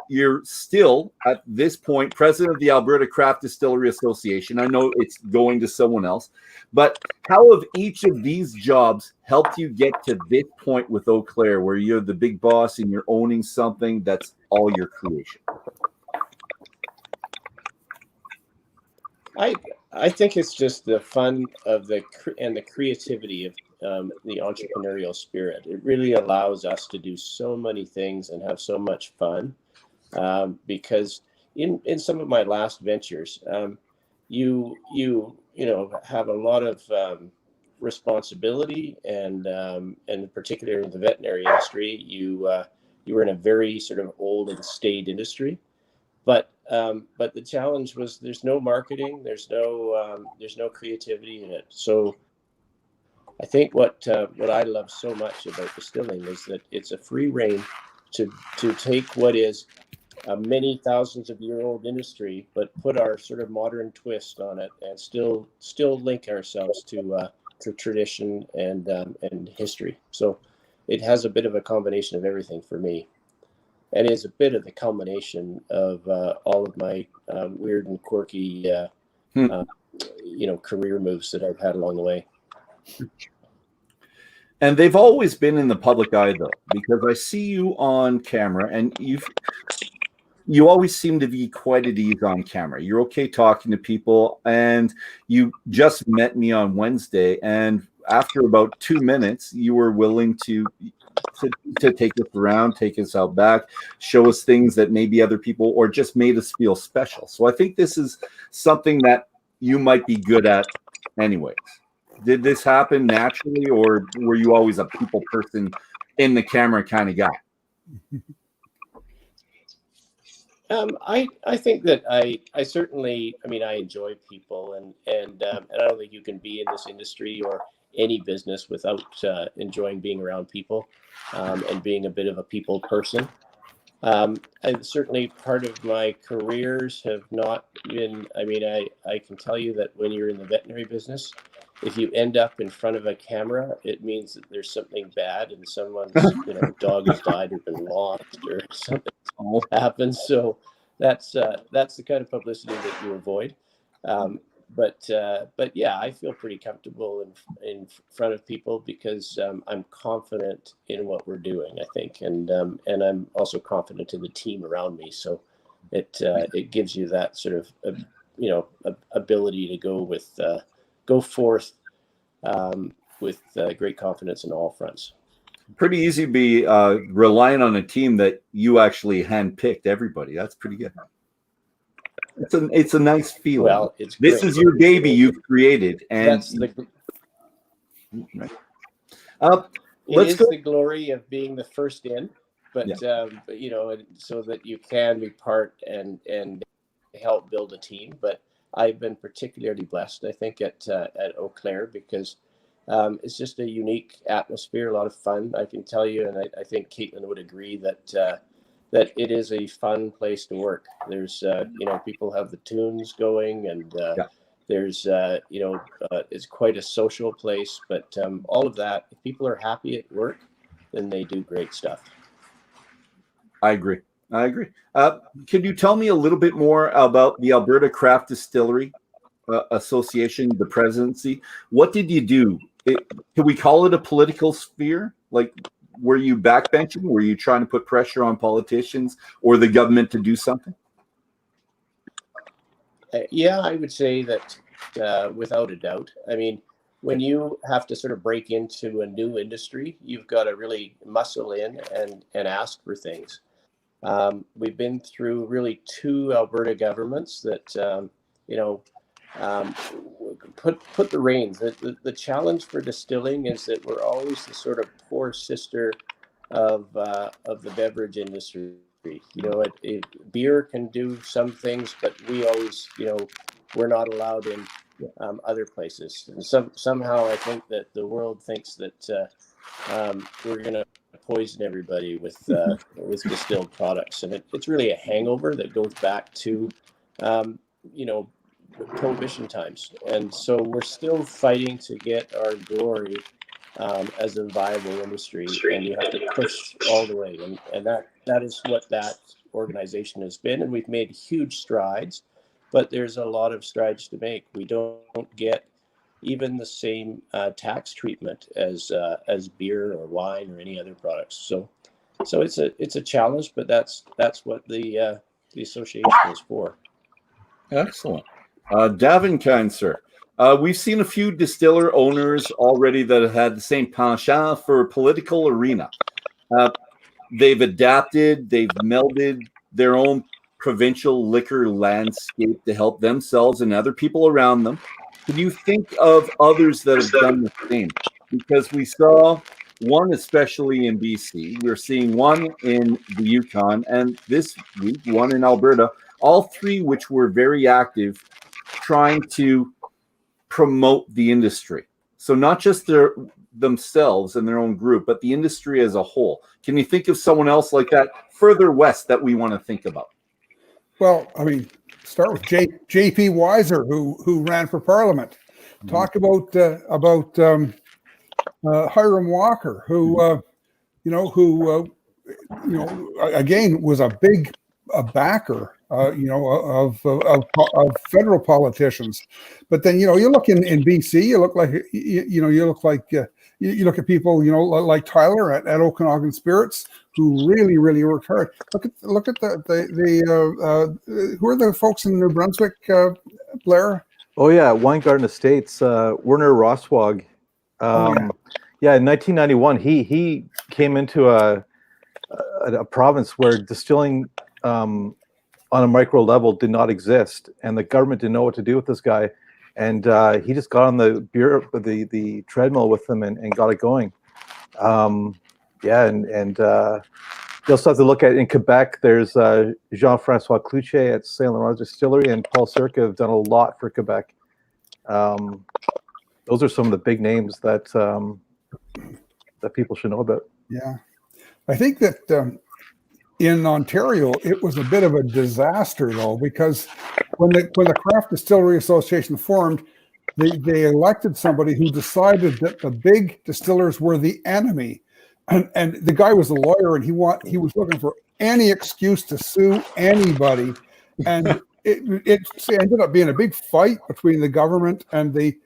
[SPEAKER 1] You're still, at this point, president of the Alberta Craft Distillery Association. I know it's going to someone else, but how have each of these jobs helped you get to this point with Eau Claire, where you're the big boss and you're owning something that's all your creation?
[SPEAKER 4] I think it's just the fun of the creativity of the entrepreneurial spirit. It really allows us to do so many things and have so much fun, because in some of my last ventures, you have a lot of responsibility, and in particular in the veterinary industry, you were in a very sort of old and staid industry. But the challenge was there's no marketing, there's no creativity in it. So I think what I love so much about distilling is that it's a free rein to take what is a many thousands of year old industry, but put our sort of modern twist on it, and still link ourselves to tradition and history. So it has a bit of a combination of everything for me. And is a bit of the culmination of all of my weird and quirky, career moves that I've had along the way.
[SPEAKER 1] And they've always been in the public eye, though, because I see you on camera, and you always seem to be quite at ease on camera. You're okay talking to people, and you just met me on Wednesday, and after about 2 minutes, you were willing to take us around, take us out back, show us things that maybe other people, or just made us feel special. So I think this is something that you might be good at anyways. Did this happen naturally, or were you always a people person, in the camera kind of guy?
[SPEAKER 4] I think that I certainly, I enjoy people, and I don't think you can be in this industry or any business without enjoying being around people, and being a bit of a people person. And certainly part of my careers have not been, I can tell you that when you're in the veterinary business, if you end up in front of a camera, it means that there's something bad and someone's dog has died or been lost or something happens. So that's the kind of publicity that you avoid. But yeah, I feel pretty comfortable in front of people because I'm confident in what we're doing, I think, and I'm also confident in the team around me. So it gives you that sort of ability to go forth with great confidence in all fronts.
[SPEAKER 1] Pretty easy to be relying on a team that you actually handpicked everybody. That's pretty good. It's a nice feeling.
[SPEAKER 4] Well,
[SPEAKER 1] this is your baby you've created, and
[SPEAKER 4] right.
[SPEAKER 1] Let's go.
[SPEAKER 4] The glory of being the first in, but so that you can be part and help build a team. But I've been particularly blessed, I think, at Eau Claire because it's just a unique atmosphere, a lot of fun. I can tell you, and I think Caitlin would agree that it is a fun place to work. There's people have the tunes going, and there's it's quite a social place. But all of that, if people are happy at work, then they do great stuff.
[SPEAKER 1] I agree. Can you tell me a little bit more about the Alberta Craft Distillery Association, the presidency? What did you do? Can we call it a political sphere? Like, were you backbenching? Were you trying to put pressure on politicians or the government to do something?
[SPEAKER 4] Yeah, I would say that without a doubt. I mean, when you have to sort of break into a new industry, you've got to really muscle in and ask for things. We've been through really two Alberta governments that, put the reins. The challenge for distilling is that we're always the sort of poor sister of the beverage industry. Beer can do some things, but we always, we're not allowed in other places. And somehow I think that the world thinks that we're going to poison everybody with distilled products, and it's really a hangover that goes back to prohibition times. And so we're still fighting to get our glory as a viable industry, and you have to push all the way, and that is what that organization has been. And we've made huge strides, but there's a lot of strides to make. We don't get even the same tax treatment as beer or wine or any other products. So it's a challenge, but that's what the association is for.
[SPEAKER 1] Excellent. Davin, kind sir, we've seen a few distiller owners already that have had the same penchant for political arena. They've adapted, they've melded their own provincial liquor landscape to help themselves and other people around them. Can you think of others that have done the same? Because we saw one, especially in BC. We're seeing one in the Yukon, and this week, one in Alberta. All three which were very active trying to promote the industry. So not just themselves and their own group, but the industry as a whole. Can you think of someone else like that further west that we want to think about?
[SPEAKER 2] Well, I mean, start with J.P. Weiser, who ran for Parliament. Talk about Hiram Walker, who again was a big backer, of federal politicians. But then you look in BC, you look at people like Tyler at Okanagan Spirits, who really worked hard. Look at the who are the folks in New Brunswick, Blair?
[SPEAKER 3] Oh yeah, Weingarten Estates, Werner Roswag. Yeah, in 1991, he came into a province where distilling on a micro level did not exist, and the government didn't know what to do with this guy, and he just got on the treadmill with them and got it going. You also have to look at, in Quebec, there's Jean-Francois Cloutier at Saint Laurent Distillery, and Paul Circa have done a lot for Quebec. Those are some of the big names that people should know about.
[SPEAKER 2] Yeah, I think that in Ontario it was a bit of a disaster, though, because when the Craft Distillery Association formed, they elected somebody who decided that the big distillers were the enemy, and the guy was a lawyer, and he was looking for any excuse to sue anybody, and it ended up being a big fight between the government and the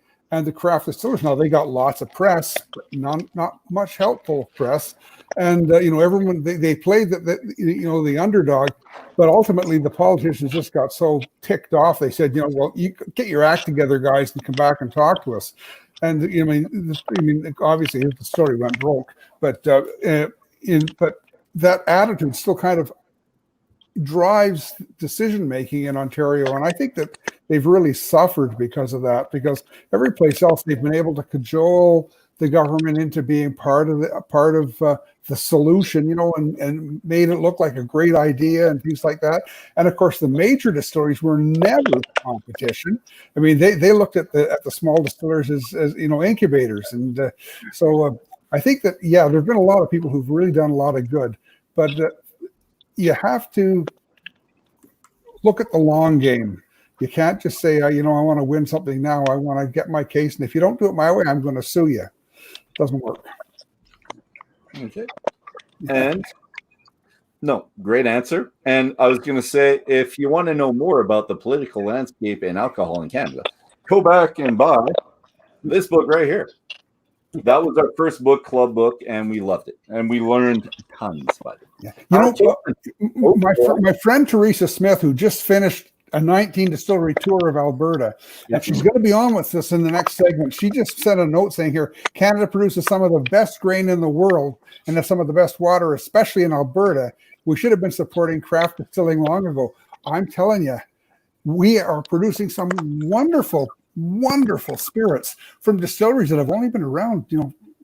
[SPEAKER 2] craft distillers. Now they got lots of press, but not much helpful press, and everyone they played the underdog, but ultimately the politicians just got so ticked off. They said, well, you get your act together, guys, and come back and talk to us. And obviously the story went broke, but that attitude still kind of drives decision making in Ontario, and I think that they've really suffered because of that. Because every place else they've been able to cajole the government into being part of the solution, and made it look like a great idea and things like that. And of course, the major distilleries were never competition. I mean, they looked at the small distillers as incubators, and so I think that there've been a lot of people who've really done a lot of good, but you have to look at the long game. You can't just say, I want to win something now. I want to get my case, and if you don't do it my way, I'm going to sue you. It doesn't work.
[SPEAKER 1] Okay. And no, great answer. And I was going to say, if you want to know more about the political landscape and alcohol in Canada, go back and buy this book right here. That was our first book club book, and we loved it, and we learned tons by it.
[SPEAKER 2] Yeah. My friend Teresa Smith, who just finished a 19 distillery tour of Alberta, and she's going to be on with us in the next segment. She just sent a note saying here, Canada produces some of the best grain in the world and has some of the best water, especially in Alberta. We should have been supporting craft distilling long ago. I'm telling you, we are producing some wonderful, wonderful spirits from distilleries that have only been around,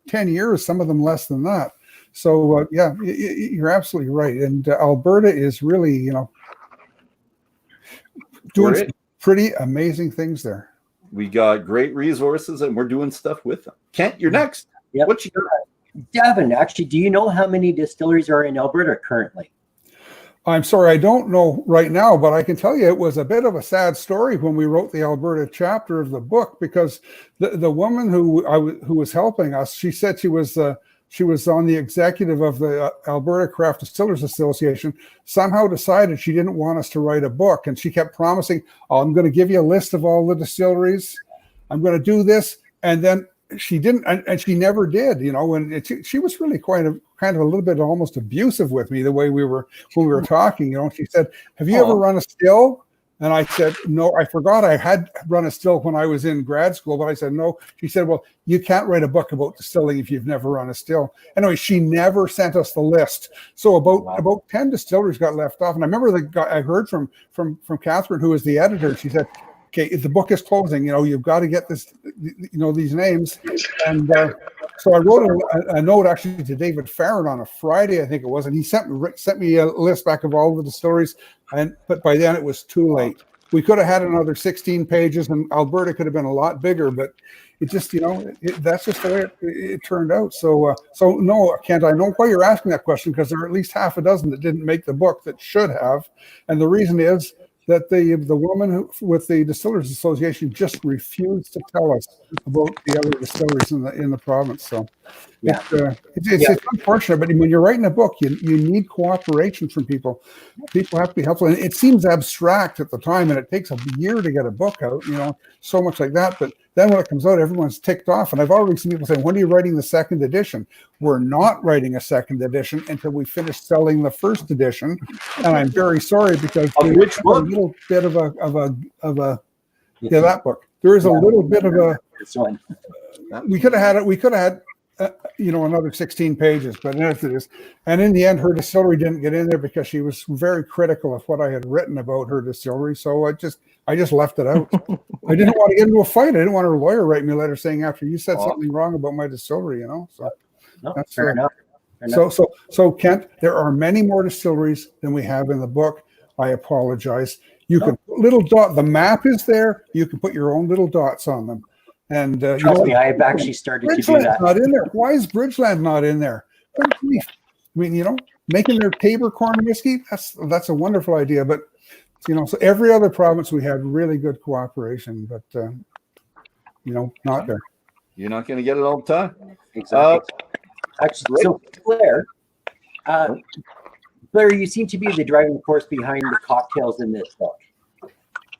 [SPEAKER 2] 10 years, some of them less than that. So yeah, you're absolutely right. And Alberta is really, doing some pretty amazing things there.
[SPEAKER 1] We got great resources and we're doing stuff with them. Kent, you're next.
[SPEAKER 6] Yep.
[SPEAKER 1] What you got?
[SPEAKER 6] Davin, actually, do you know how many distilleries are in Alberta currently?
[SPEAKER 2] I'm sorry, I don't know right now, but I can tell you it was a bit of a sad story when we wrote the Alberta chapter of the book, because the woman who was helping us, she said she was on the executive of the Alberta Craft Distillers Association, somehow decided she didn't want us to write a book. And she kept promising, oh, I'm going to give you a list of all the distilleries. I'm going to do this. And then she didn't, and she never did, and she was really kind of a little bit almost abusive with me the way when we were talking, She said, have you ever run a still? And I said, no, I forgot I had run a still when I was in grad school, but I said, no. She said, well, you can't write a book about distilling if you've never run a still. Anyway, she never sent us the list. So about 10 distilleries got left off. And I remember I heard from Catherine, who was the editor. She said, okay, if the book is closing, you've got to get this, these names. And so I wrote a note actually to David Farran on a Friday, I think it was, and he sent me a list back of all of the stories. But by then it was too late. We could have had another 16 pages, and Alberta could have been a lot bigger. But it just, that's just the way it turned out. So no, Kent, I know why you're asking that question, because there are at least half a dozen that didn't make the book that should have, and the reason is that the woman with the Distillers Association just refused to tell us about the other distilleries in the province. So yeah, it's unfortunate, but when you're writing a book, you need cooperation from people. People have to be helpful, and it seems abstract at the time, and it takes a year to get a book out. So much like that. But then when it comes out, everyone's ticked off. And I've already seen people saying, when are you writing the second edition? We're not writing a second edition until we finish selling the first edition. And I'm very sorry, because
[SPEAKER 1] which book?
[SPEAKER 2] A little bit of a that book. There is a little bit of a. We could have had it. We could have had another 16 pages, but as it is. And in the end, her distillery didn't get in there because she was very critical of what I had written about her distillery. So I just left it out. I didn't want to get into a fight. I didn't want her lawyer write me a letter saying, after you said something wrong about my distillery, So
[SPEAKER 6] no,
[SPEAKER 2] that's
[SPEAKER 6] fair enough.
[SPEAKER 2] So Kent, there are many more distilleries than we have in the book. I apologize. You can put little dot. The map is there. You can put your own little dots on them. And
[SPEAKER 6] trust me, I've actually started to do that.
[SPEAKER 2] Not in there. Why is Bridgeland not in there? I mean, making their Tabor corn whiskey. That's a wonderful idea. But so every other province we had really good cooperation, but not there.
[SPEAKER 1] You're not going to get it all the time.
[SPEAKER 6] Exactly. Actually, so Blair, you seem to be the driving force behind the cocktails in this book.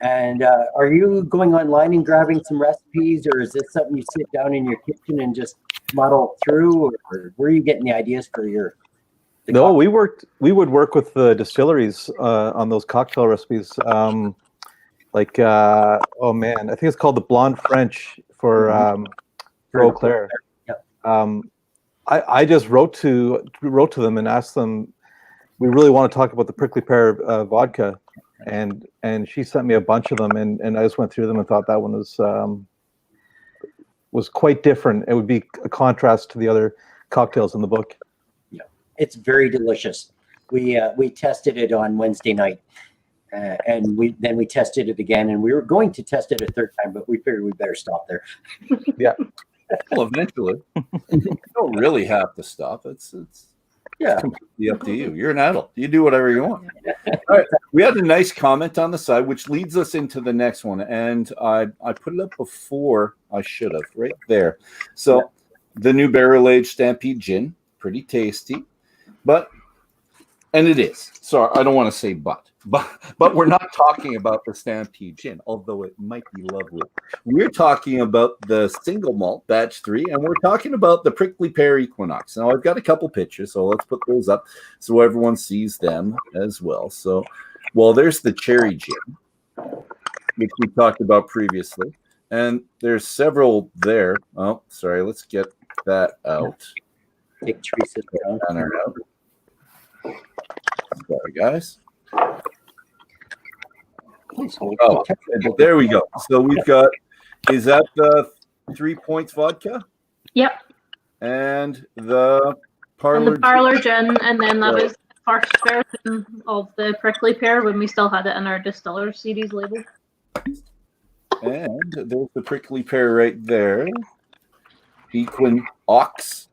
[SPEAKER 6] And are you going online and grabbing some recipes, or is this something you sit down in your kitchen and just muddle through, or where are you getting the ideas for your?
[SPEAKER 3] No, we would work with the distilleries on those cocktail recipes. Oh man, I think it's called the Blonde French for Eau Claire.
[SPEAKER 6] Yep.
[SPEAKER 3] I just wrote to them and asked them, we really want to talk about the prickly pear vodka, and she sent me a bunch of them, and I just went through them and thought that one was quite different. It would be a contrast to the other cocktails in the book.
[SPEAKER 6] Yeah, it's very delicious. We tested it on Wednesday night, and we tested it again, and we were going to test it a third time, but we figured we better stop there.
[SPEAKER 3] Yeah.
[SPEAKER 1] Well, eventually, you don't really have to stop. It's completely up to you. You're an adult. You do whatever you want. All right. We had a nice comment on the side, which leads us into the next one. And I put it up before I should have, right there. So the new barrel-aged Stampede Gin, pretty tasty. And it is. So I don't want to say but we're not talking about the Stampede Gin, although it might be lovely. We're talking about the single malt batch 3, and we're talking about the Prickly Pear Equinox. Now I've got a couple pictures, so let's put those up so everyone sees them as well. So, there's the Cherry Gin, which we talked about previously, and there's several there. Oh, sorry, let's get that out.
[SPEAKER 6] Take Teresa's
[SPEAKER 1] banner out. Sorry, guys. Oh, there we go. So we've got, is that 3 points vodka?
[SPEAKER 5] Yep.
[SPEAKER 1] And the parlor.
[SPEAKER 5] And the parlor gin, and then that was the first version of the prickly pear when we still had it in our distillers series label.
[SPEAKER 1] And there's the prickly pear right there. Equinox.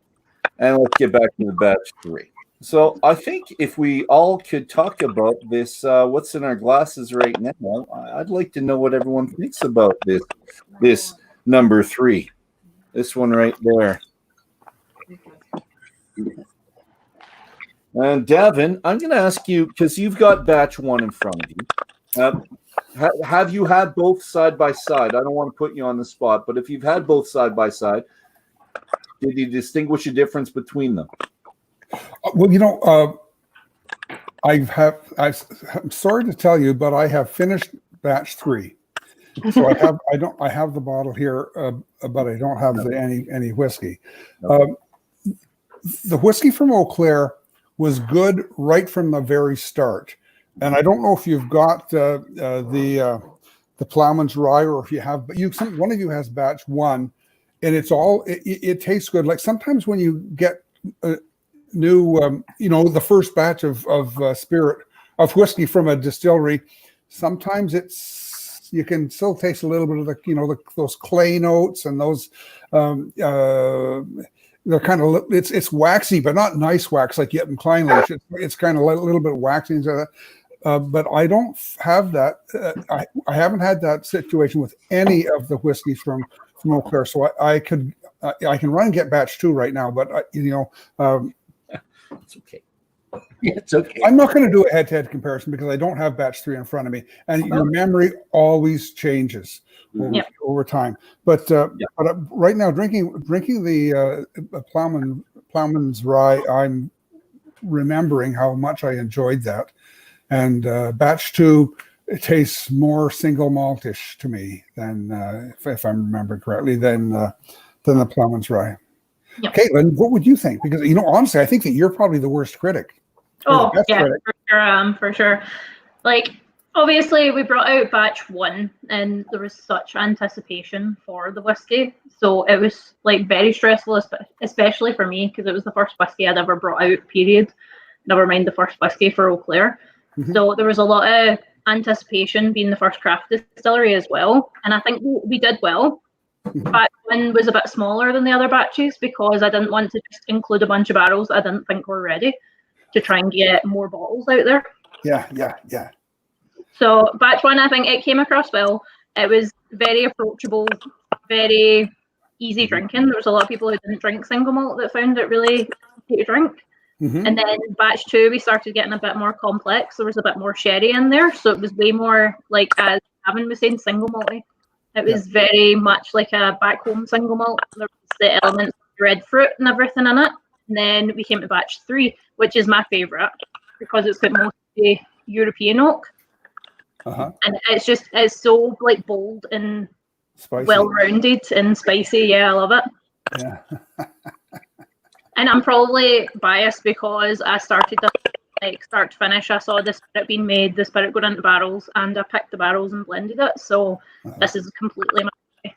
[SPEAKER 1] And let's get back to the batch 3. So I think if we all could talk about this, what's in our glasses right now, I'd like to know what everyone thinks about this number 3. This one right there. And Davin, I'm going to ask you, because you've got batch 1 in front of you. Have you had both side by side? I don't want to put you on the spot, but if you've had both side by side, did you distinguish a difference between them?
[SPEAKER 2] Well, I'm sorry to tell you, but I have finished batch 3. So I have the bottle here, but I don't have any whiskey.
[SPEAKER 1] Okay.
[SPEAKER 2] The whiskey from Eau Claire was good right from the very start. And I don't know if you've got the Plowman's Rye, or if you have, but one of you has batch 1, and it tastes good. Like sometimes when you get new, the first batch of whiskey from a distillery, sometimes you can still taste a little bit of those clay notes and those. They're kind of, it's waxy, but not nice wax like you get in Kleinlich. It's kind of a little bit waxy. But I don't have that. I haven't had that situation with any of the whiskeys from Eau Claire. So I can run and get batch 2 right now. But
[SPEAKER 6] it's okay. It's okay.
[SPEAKER 2] I'm not going to do a head-to-head comparison because I don't have batch 3 in front of me, and your memory always changes over time. But right now, drinking the Plowman's Rye, I'm remembering how much I enjoyed that. And batch 2, it tastes more single maltish to me than, if I'm remembering correctly, than the Plowman's Rye.
[SPEAKER 5] Yep.
[SPEAKER 2] Caitlin, what would you think? Because honestly, I think that you're probably the worst critic.
[SPEAKER 5] Oh yeah, for sure. Like obviously, we brought out batch 1, and there was such anticipation for the whiskey, so it was like very stressful, especially for me because it was the first whiskey I'd ever brought out. Period. Never mind the first whiskey for Eau Claire. Mm-hmm. So there was a lot of anticipation being the first craft distillery as well, and I think we did well. Batch 1 was a bit smaller than the other batches because I didn't want to just include a bunch of barrels I didn't think were ready to try and get more bottles out there. Yeah. So batch 1, I think it came across well. It was very approachable, very easy drinking. There was a lot of people who didn't drink single malt that found it really easy to drink. Mm-hmm. And then batch 2, we started getting a bit more complex. There was a bit more sherry in there, so it was way more like, as Davin was saying, single malty. It was very much like a back home single malt. There was the elements of red fruit and everything in it. And then we came to batch 3, which is my favourite because it's got mostly European oak. Uh-huh. And it's so like bold and well-rounded and spicy. Yeah, I love it. Yeah. And I'm probably biased because I started start to finish. I saw the spirit being made, the spirit going into barrels, and I picked the barrels and blended it. So this is completely my way.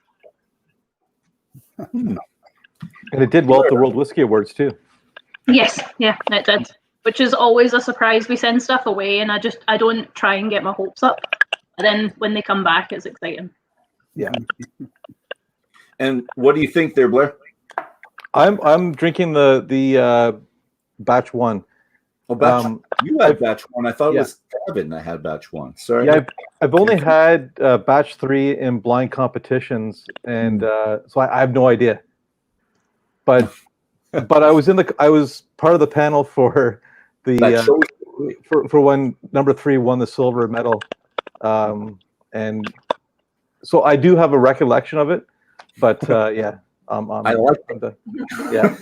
[SPEAKER 3] And it did well at the World Whiskey Awards too.
[SPEAKER 5] Yes, yeah, it did. Which is always a surprise. We send stuff away, and I don't try and get my hopes up. And then when they come back, it's exciting.
[SPEAKER 1] Yeah. And what do you think there, Blair?
[SPEAKER 3] I'm drinking the batch 1.
[SPEAKER 1] Oh, you had batch 1. I thought it was Davin that had batch 1. Sorry.
[SPEAKER 3] Yeah, I've only had batch 3 in blind competitions, and so I have no idea. But I was part of the panel for the for when number 3 won the silver medal, and so I do have a recollection of it. But I
[SPEAKER 1] like
[SPEAKER 3] it. Yeah.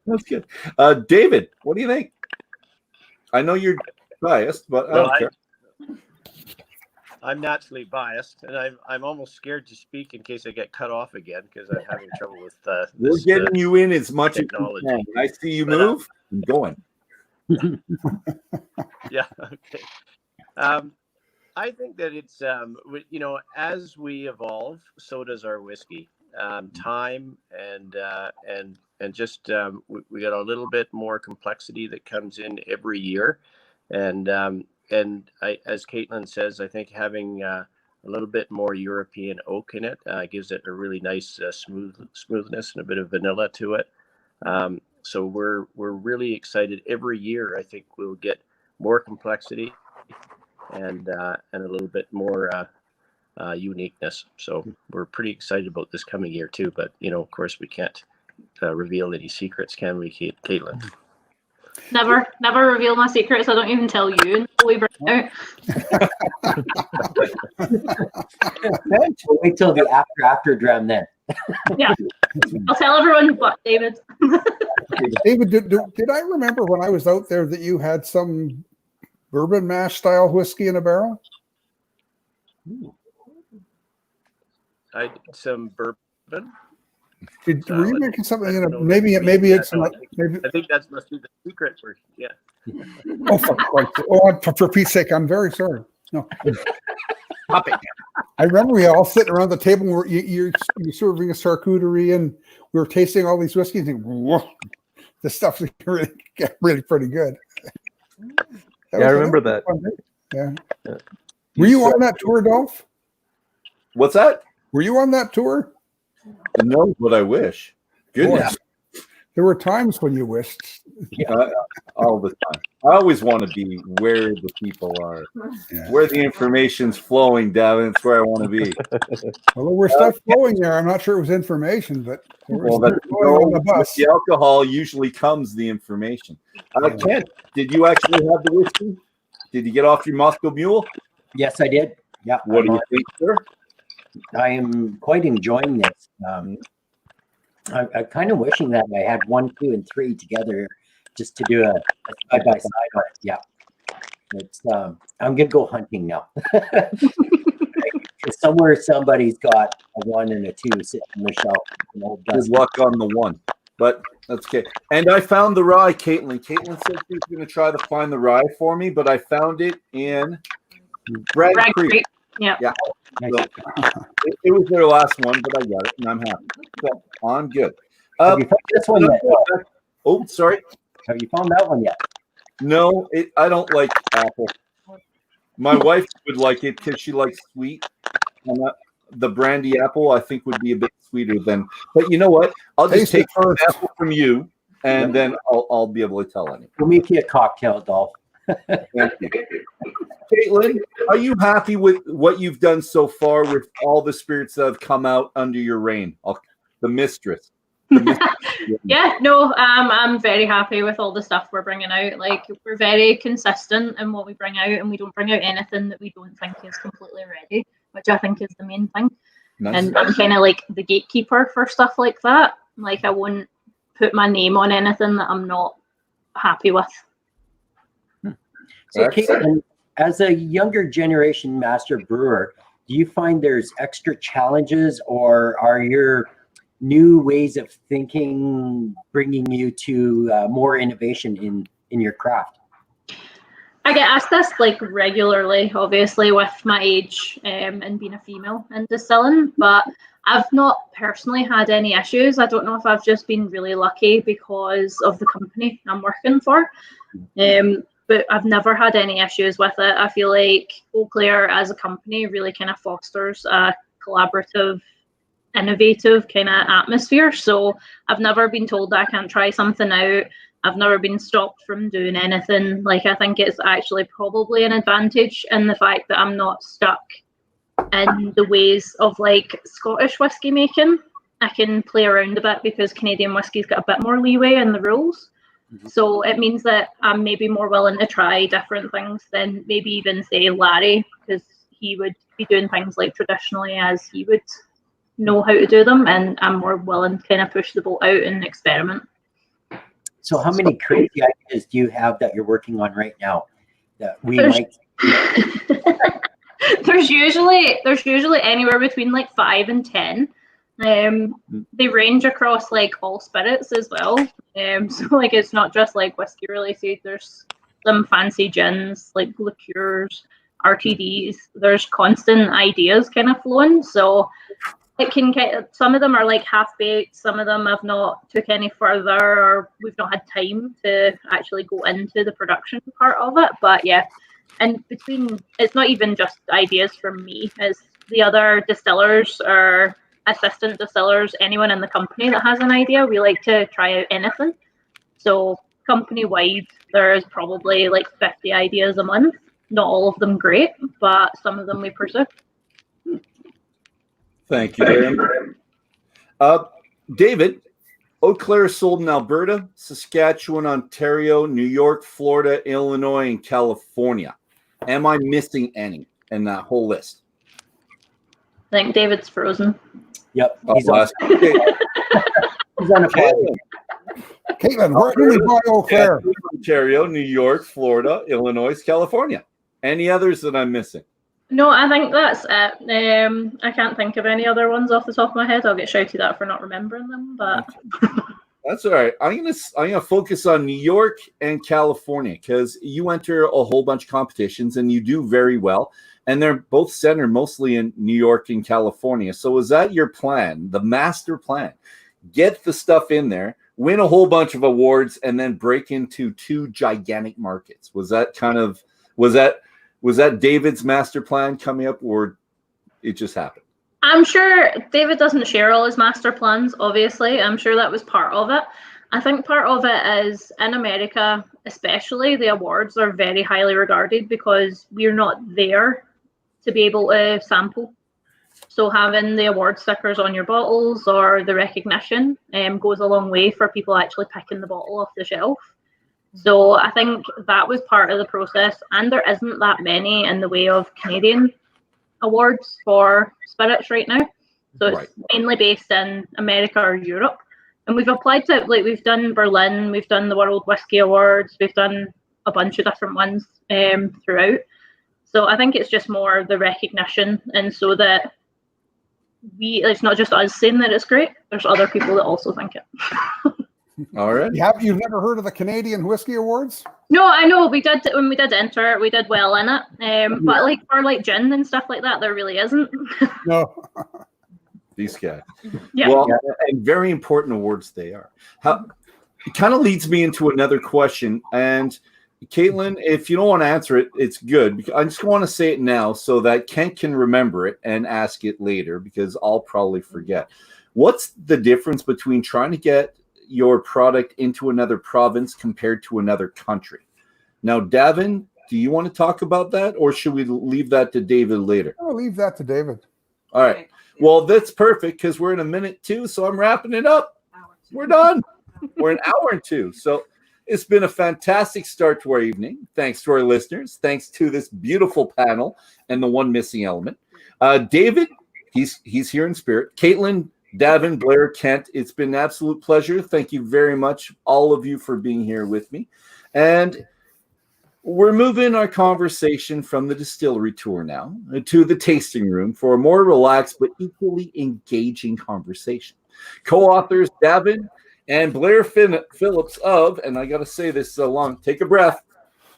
[SPEAKER 1] That's good. David, what do you think? I know you're biased, but
[SPEAKER 4] I'm naturally biased, and I'm almost scared to speak in case I get cut off again because I'm having trouble with this.
[SPEAKER 1] We're getting you in as much technology. As you can. When I see you move, I'm going.
[SPEAKER 4] Yeah. Okay. I think that it's as we evolve, so does our whiskey. Time and just we got a little bit more complexity that comes in every year, and as Caitlin says, I think having a little bit more European oak in it gives it a really nice smoothness and a bit of vanilla to it. So we're really excited. Every year, I think we'll get more complexity and a little bit more uniqueness. So we're pretty excited about this coming year too. But of course, we can't reveal any secrets, can we, Caitlin?
[SPEAKER 5] Never reveal my secrets. I don't even tell you until we bring it out.
[SPEAKER 6] We'll wait till the after dram then.
[SPEAKER 5] Yeah, I'll tell everyone but David.
[SPEAKER 2] David, did I remember when I was out there that you had some bourbon mash style whiskey in a barrel?
[SPEAKER 4] I did some bourbon.
[SPEAKER 2] Were you making something in a maybe it's like maybe?
[SPEAKER 4] I think that must be the secret for
[SPEAKER 2] Oh, for Pete's sake, I'm very sorry. No.
[SPEAKER 4] Pop it.
[SPEAKER 2] I remember we all sitting around the table where you're serving a charcuterie and we were tasting all these whiskeys and whoa, this stuff's really pretty good.
[SPEAKER 3] I remember that.
[SPEAKER 2] Yeah. Were you on that tour, Dolph?
[SPEAKER 1] What's that?
[SPEAKER 2] Were you on that tour?
[SPEAKER 1] No, but I wish. Goodness.
[SPEAKER 2] There were times when you wished.
[SPEAKER 1] All the time. I always want to be where the people are, where the information's flowing, Davin. It's where I want to be.
[SPEAKER 2] Well, there was stuff flowing there. I'm not sure it was information, but there was on the bus.
[SPEAKER 1] The alcohol usually comes the information. Ken, did you actually have the whiskey? Did you get off your Moscow Mule?
[SPEAKER 6] Yes, I did. Yeah.
[SPEAKER 1] What do you think, sir?
[SPEAKER 6] I am quite enjoying this. I'm kind of wishing that I had 1, 2, and 3 together just to do a side by side. Yeah, it's. I'm gonna go hunting now. Somewhere somebody's got a 1 and a 2 sitting on the shelf.
[SPEAKER 1] Good luck on the 1, but that's okay. And I found the rye, Caitlin. Caitlin said she was going to try to find the rye for me, but I found it in Bragg Creek.
[SPEAKER 5] Yeah.
[SPEAKER 1] So, it was their last one, but I got it, and I'm happy. So I'm good.
[SPEAKER 6] Have you found this one yet?
[SPEAKER 1] Oh, sorry.
[SPEAKER 6] Have you found that one yet?
[SPEAKER 1] No, I don't like apple. My wife would like it because she likes sweet. And the brandy apple, I think, would be a bit sweeter than. But you know what? I'll just take an apple from you, and then I'll be able to tell anyone.
[SPEAKER 6] We'll make you a cocktail, Dolph.
[SPEAKER 1] Thank you. Caitlin, are you happy with what you've done so far with all the spirits that have come out under your reign? The mistress.
[SPEAKER 5] Yeah, no, I'm very happy with all the stuff we're bringing out. Like, we're very consistent in what we bring out, and we don't bring out anything that we don't think is completely ready, which I think is the main thing. Nice. And I'm kind of like the gatekeeper for stuff like that. Like, I won't put my name on anything that I'm not happy with.
[SPEAKER 6] So, Caitlin, as a younger generation master brewer, do you find there's extra challenges, or are your new ways of thinking bringing you to more innovation in your craft?
[SPEAKER 5] I get asked this like regularly, obviously, with my age and being a female in distilling, but I've not personally had any issues. I don't know if I've just been really lucky because of the company I'm working for. But I've never had any issues with it. I feel like Eau Claire as a company really kind of fosters a collaborative, innovative kind of atmosphere. So I've never been told that I can't try something out. I've never been stopped from doing anything. Like, I think it's actually probably an advantage in the fact that I'm not stuck in the ways of like Scottish whiskey making. I can play around a bit because Canadian whiskey's got a bit more leeway in the rules. So it means that I'm maybe more willing to try different things than maybe even say Larry, because he would be doing things like traditionally as he would know how to do them, and I'm more willing to kind of push the boat out and experiment.
[SPEAKER 6] So how many crazy ideas do you have that you're working on right now that might?
[SPEAKER 5] There's usually anywhere between like 5 and 10. They range across like all spirits as well. So like it's not just like whiskey related. There's some fancy gins, like liqueurs, RTDs. There's constant ideas kind of flowing. So it can some of them are like half-baked, some of them have not took any further, or we've not had time to actually go into the production part of it. But yeah, and between, it's not even just ideas from me, it's the other distillers or assistant distillers, anyone in the company that has an idea. We like to try out anything. So company-wide, there's probably like 50 ideas a month. Not all of them great, but some of them we pursue.
[SPEAKER 1] Thank you very much. David, Eau Claire is sold in Alberta, Saskatchewan, Ontario, New York, Florida, Illinois, and California. Am I missing any in that whole list?
[SPEAKER 5] I think David's frozen.
[SPEAKER 6] Yep.
[SPEAKER 1] Oh,
[SPEAKER 6] He's on a plane.
[SPEAKER 2] Caitlin, where do we buy Eau Claire?
[SPEAKER 1] Ontario, New York, Florida, Illinois, California. Any others that I'm missing?
[SPEAKER 5] No, I think that's it. I can't think of any other ones off the top of my head. I'll get shouted at for not remembering them, but
[SPEAKER 1] that's all right. I'm gonna focus on New York and California because you enter a whole bunch of competitions and you do very well, and they're both centered mostly in New York and California. So is that your plan, the master plan? Get the stuff in there, win a whole bunch of awards, and then break into two gigantic markets. Was that David's master plan coming up, or it just happened?
[SPEAKER 5] I'm sure David doesn't share all his master plans, obviously. I'm sure that was part of it. I think part of it is in America, especially, the awards are very highly regarded because we're not there to be able to sample. So having the award stickers on your bottles or the recognition goes a long way for people actually picking the bottle off the shelf. So I think that was part of the process, and there isn't that many in the way of Canadian awards for spirits right now. So it's mainly based in America or Europe. And we've applied to, like, we've done Berlin, we've done the World Whisky Awards, we've done a bunch of different ones throughout. So I think it's just more the recognition, and so that it's not just us saying that it's great, there's other people that also think it.
[SPEAKER 1] All right.
[SPEAKER 2] You've never heard of the Canadian Whisky Awards?
[SPEAKER 5] No, I know we did when we did enter it, we did well in it. But like for like gin and stuff like that, there really isn't.
[SPEAKER 2] No.
[SPEAKER 1] These guys.
[SPEAKER 5] Yeah.
[SPEAKER 1] Well, and very important awards they are. It kind of leads me into another question. And Caitlin, if you don't want to answer it, it's good. Because I just want to say it now so that Kent can remember it and ask it later, because I'll probably forget. What's the difference between trying to get your product into another province compared to another country? Now, Davin, do you want to talk about that, or should we leave that to David later?
[SPEAKER 2] I'll leave that to David.
[SPEAKER 1] All right. Well, that's perfect because we're in a minute 2, so I'm wrapping it up. We're done. We're an hour and 2. So it's been a fantastic start to our evening. Thanks to our listeners. Thanks to this beautiful panel and the one missing element. David, he's here in spirit. Caitlin, Davin, Blair, Kent, it's been an absolute pleasure. Thank you very much, all of you, for being here with me. And we're moving our conversation from the distillery tour now to the tasting room for a more relaxed but equally engaging conversation. Co-authors Davin and Blair Phillips of, and I got to say this so long, take a breath,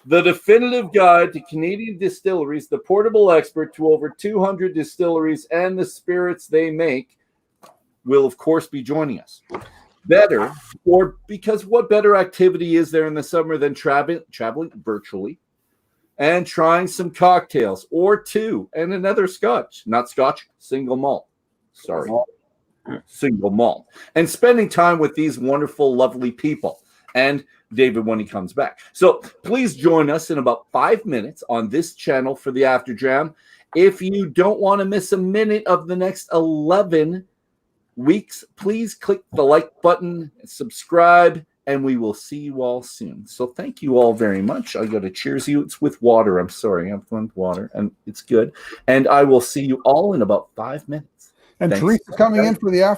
[SPEAKER 1] The Definitive Guide to Canadian Distilleries, the portable expert to over 200 distilleries and the spirits they make, will of course be joining us. Because what better activity is there in the summer than traveling virtually and trying some cocktails or two and another single malt. Single malt. And spending time with these wonderful, lovely people. And David when he comes back. So please join us in about 5 minutes on this channel for the After Jam. If you don't want to miss a minute of the next 11 weeks, please click the like button, subscribe, and we will see you all soon. So thank you all very much. I got to cheers you. It's with water. I'm sorry. I'm with water, and it's good. And I will see you all in about 5 minutes.
[SPEAKER 2] And
[SPEAKER 1] Thanks.
[SPEAKER 2] Teresa's coming in for the after.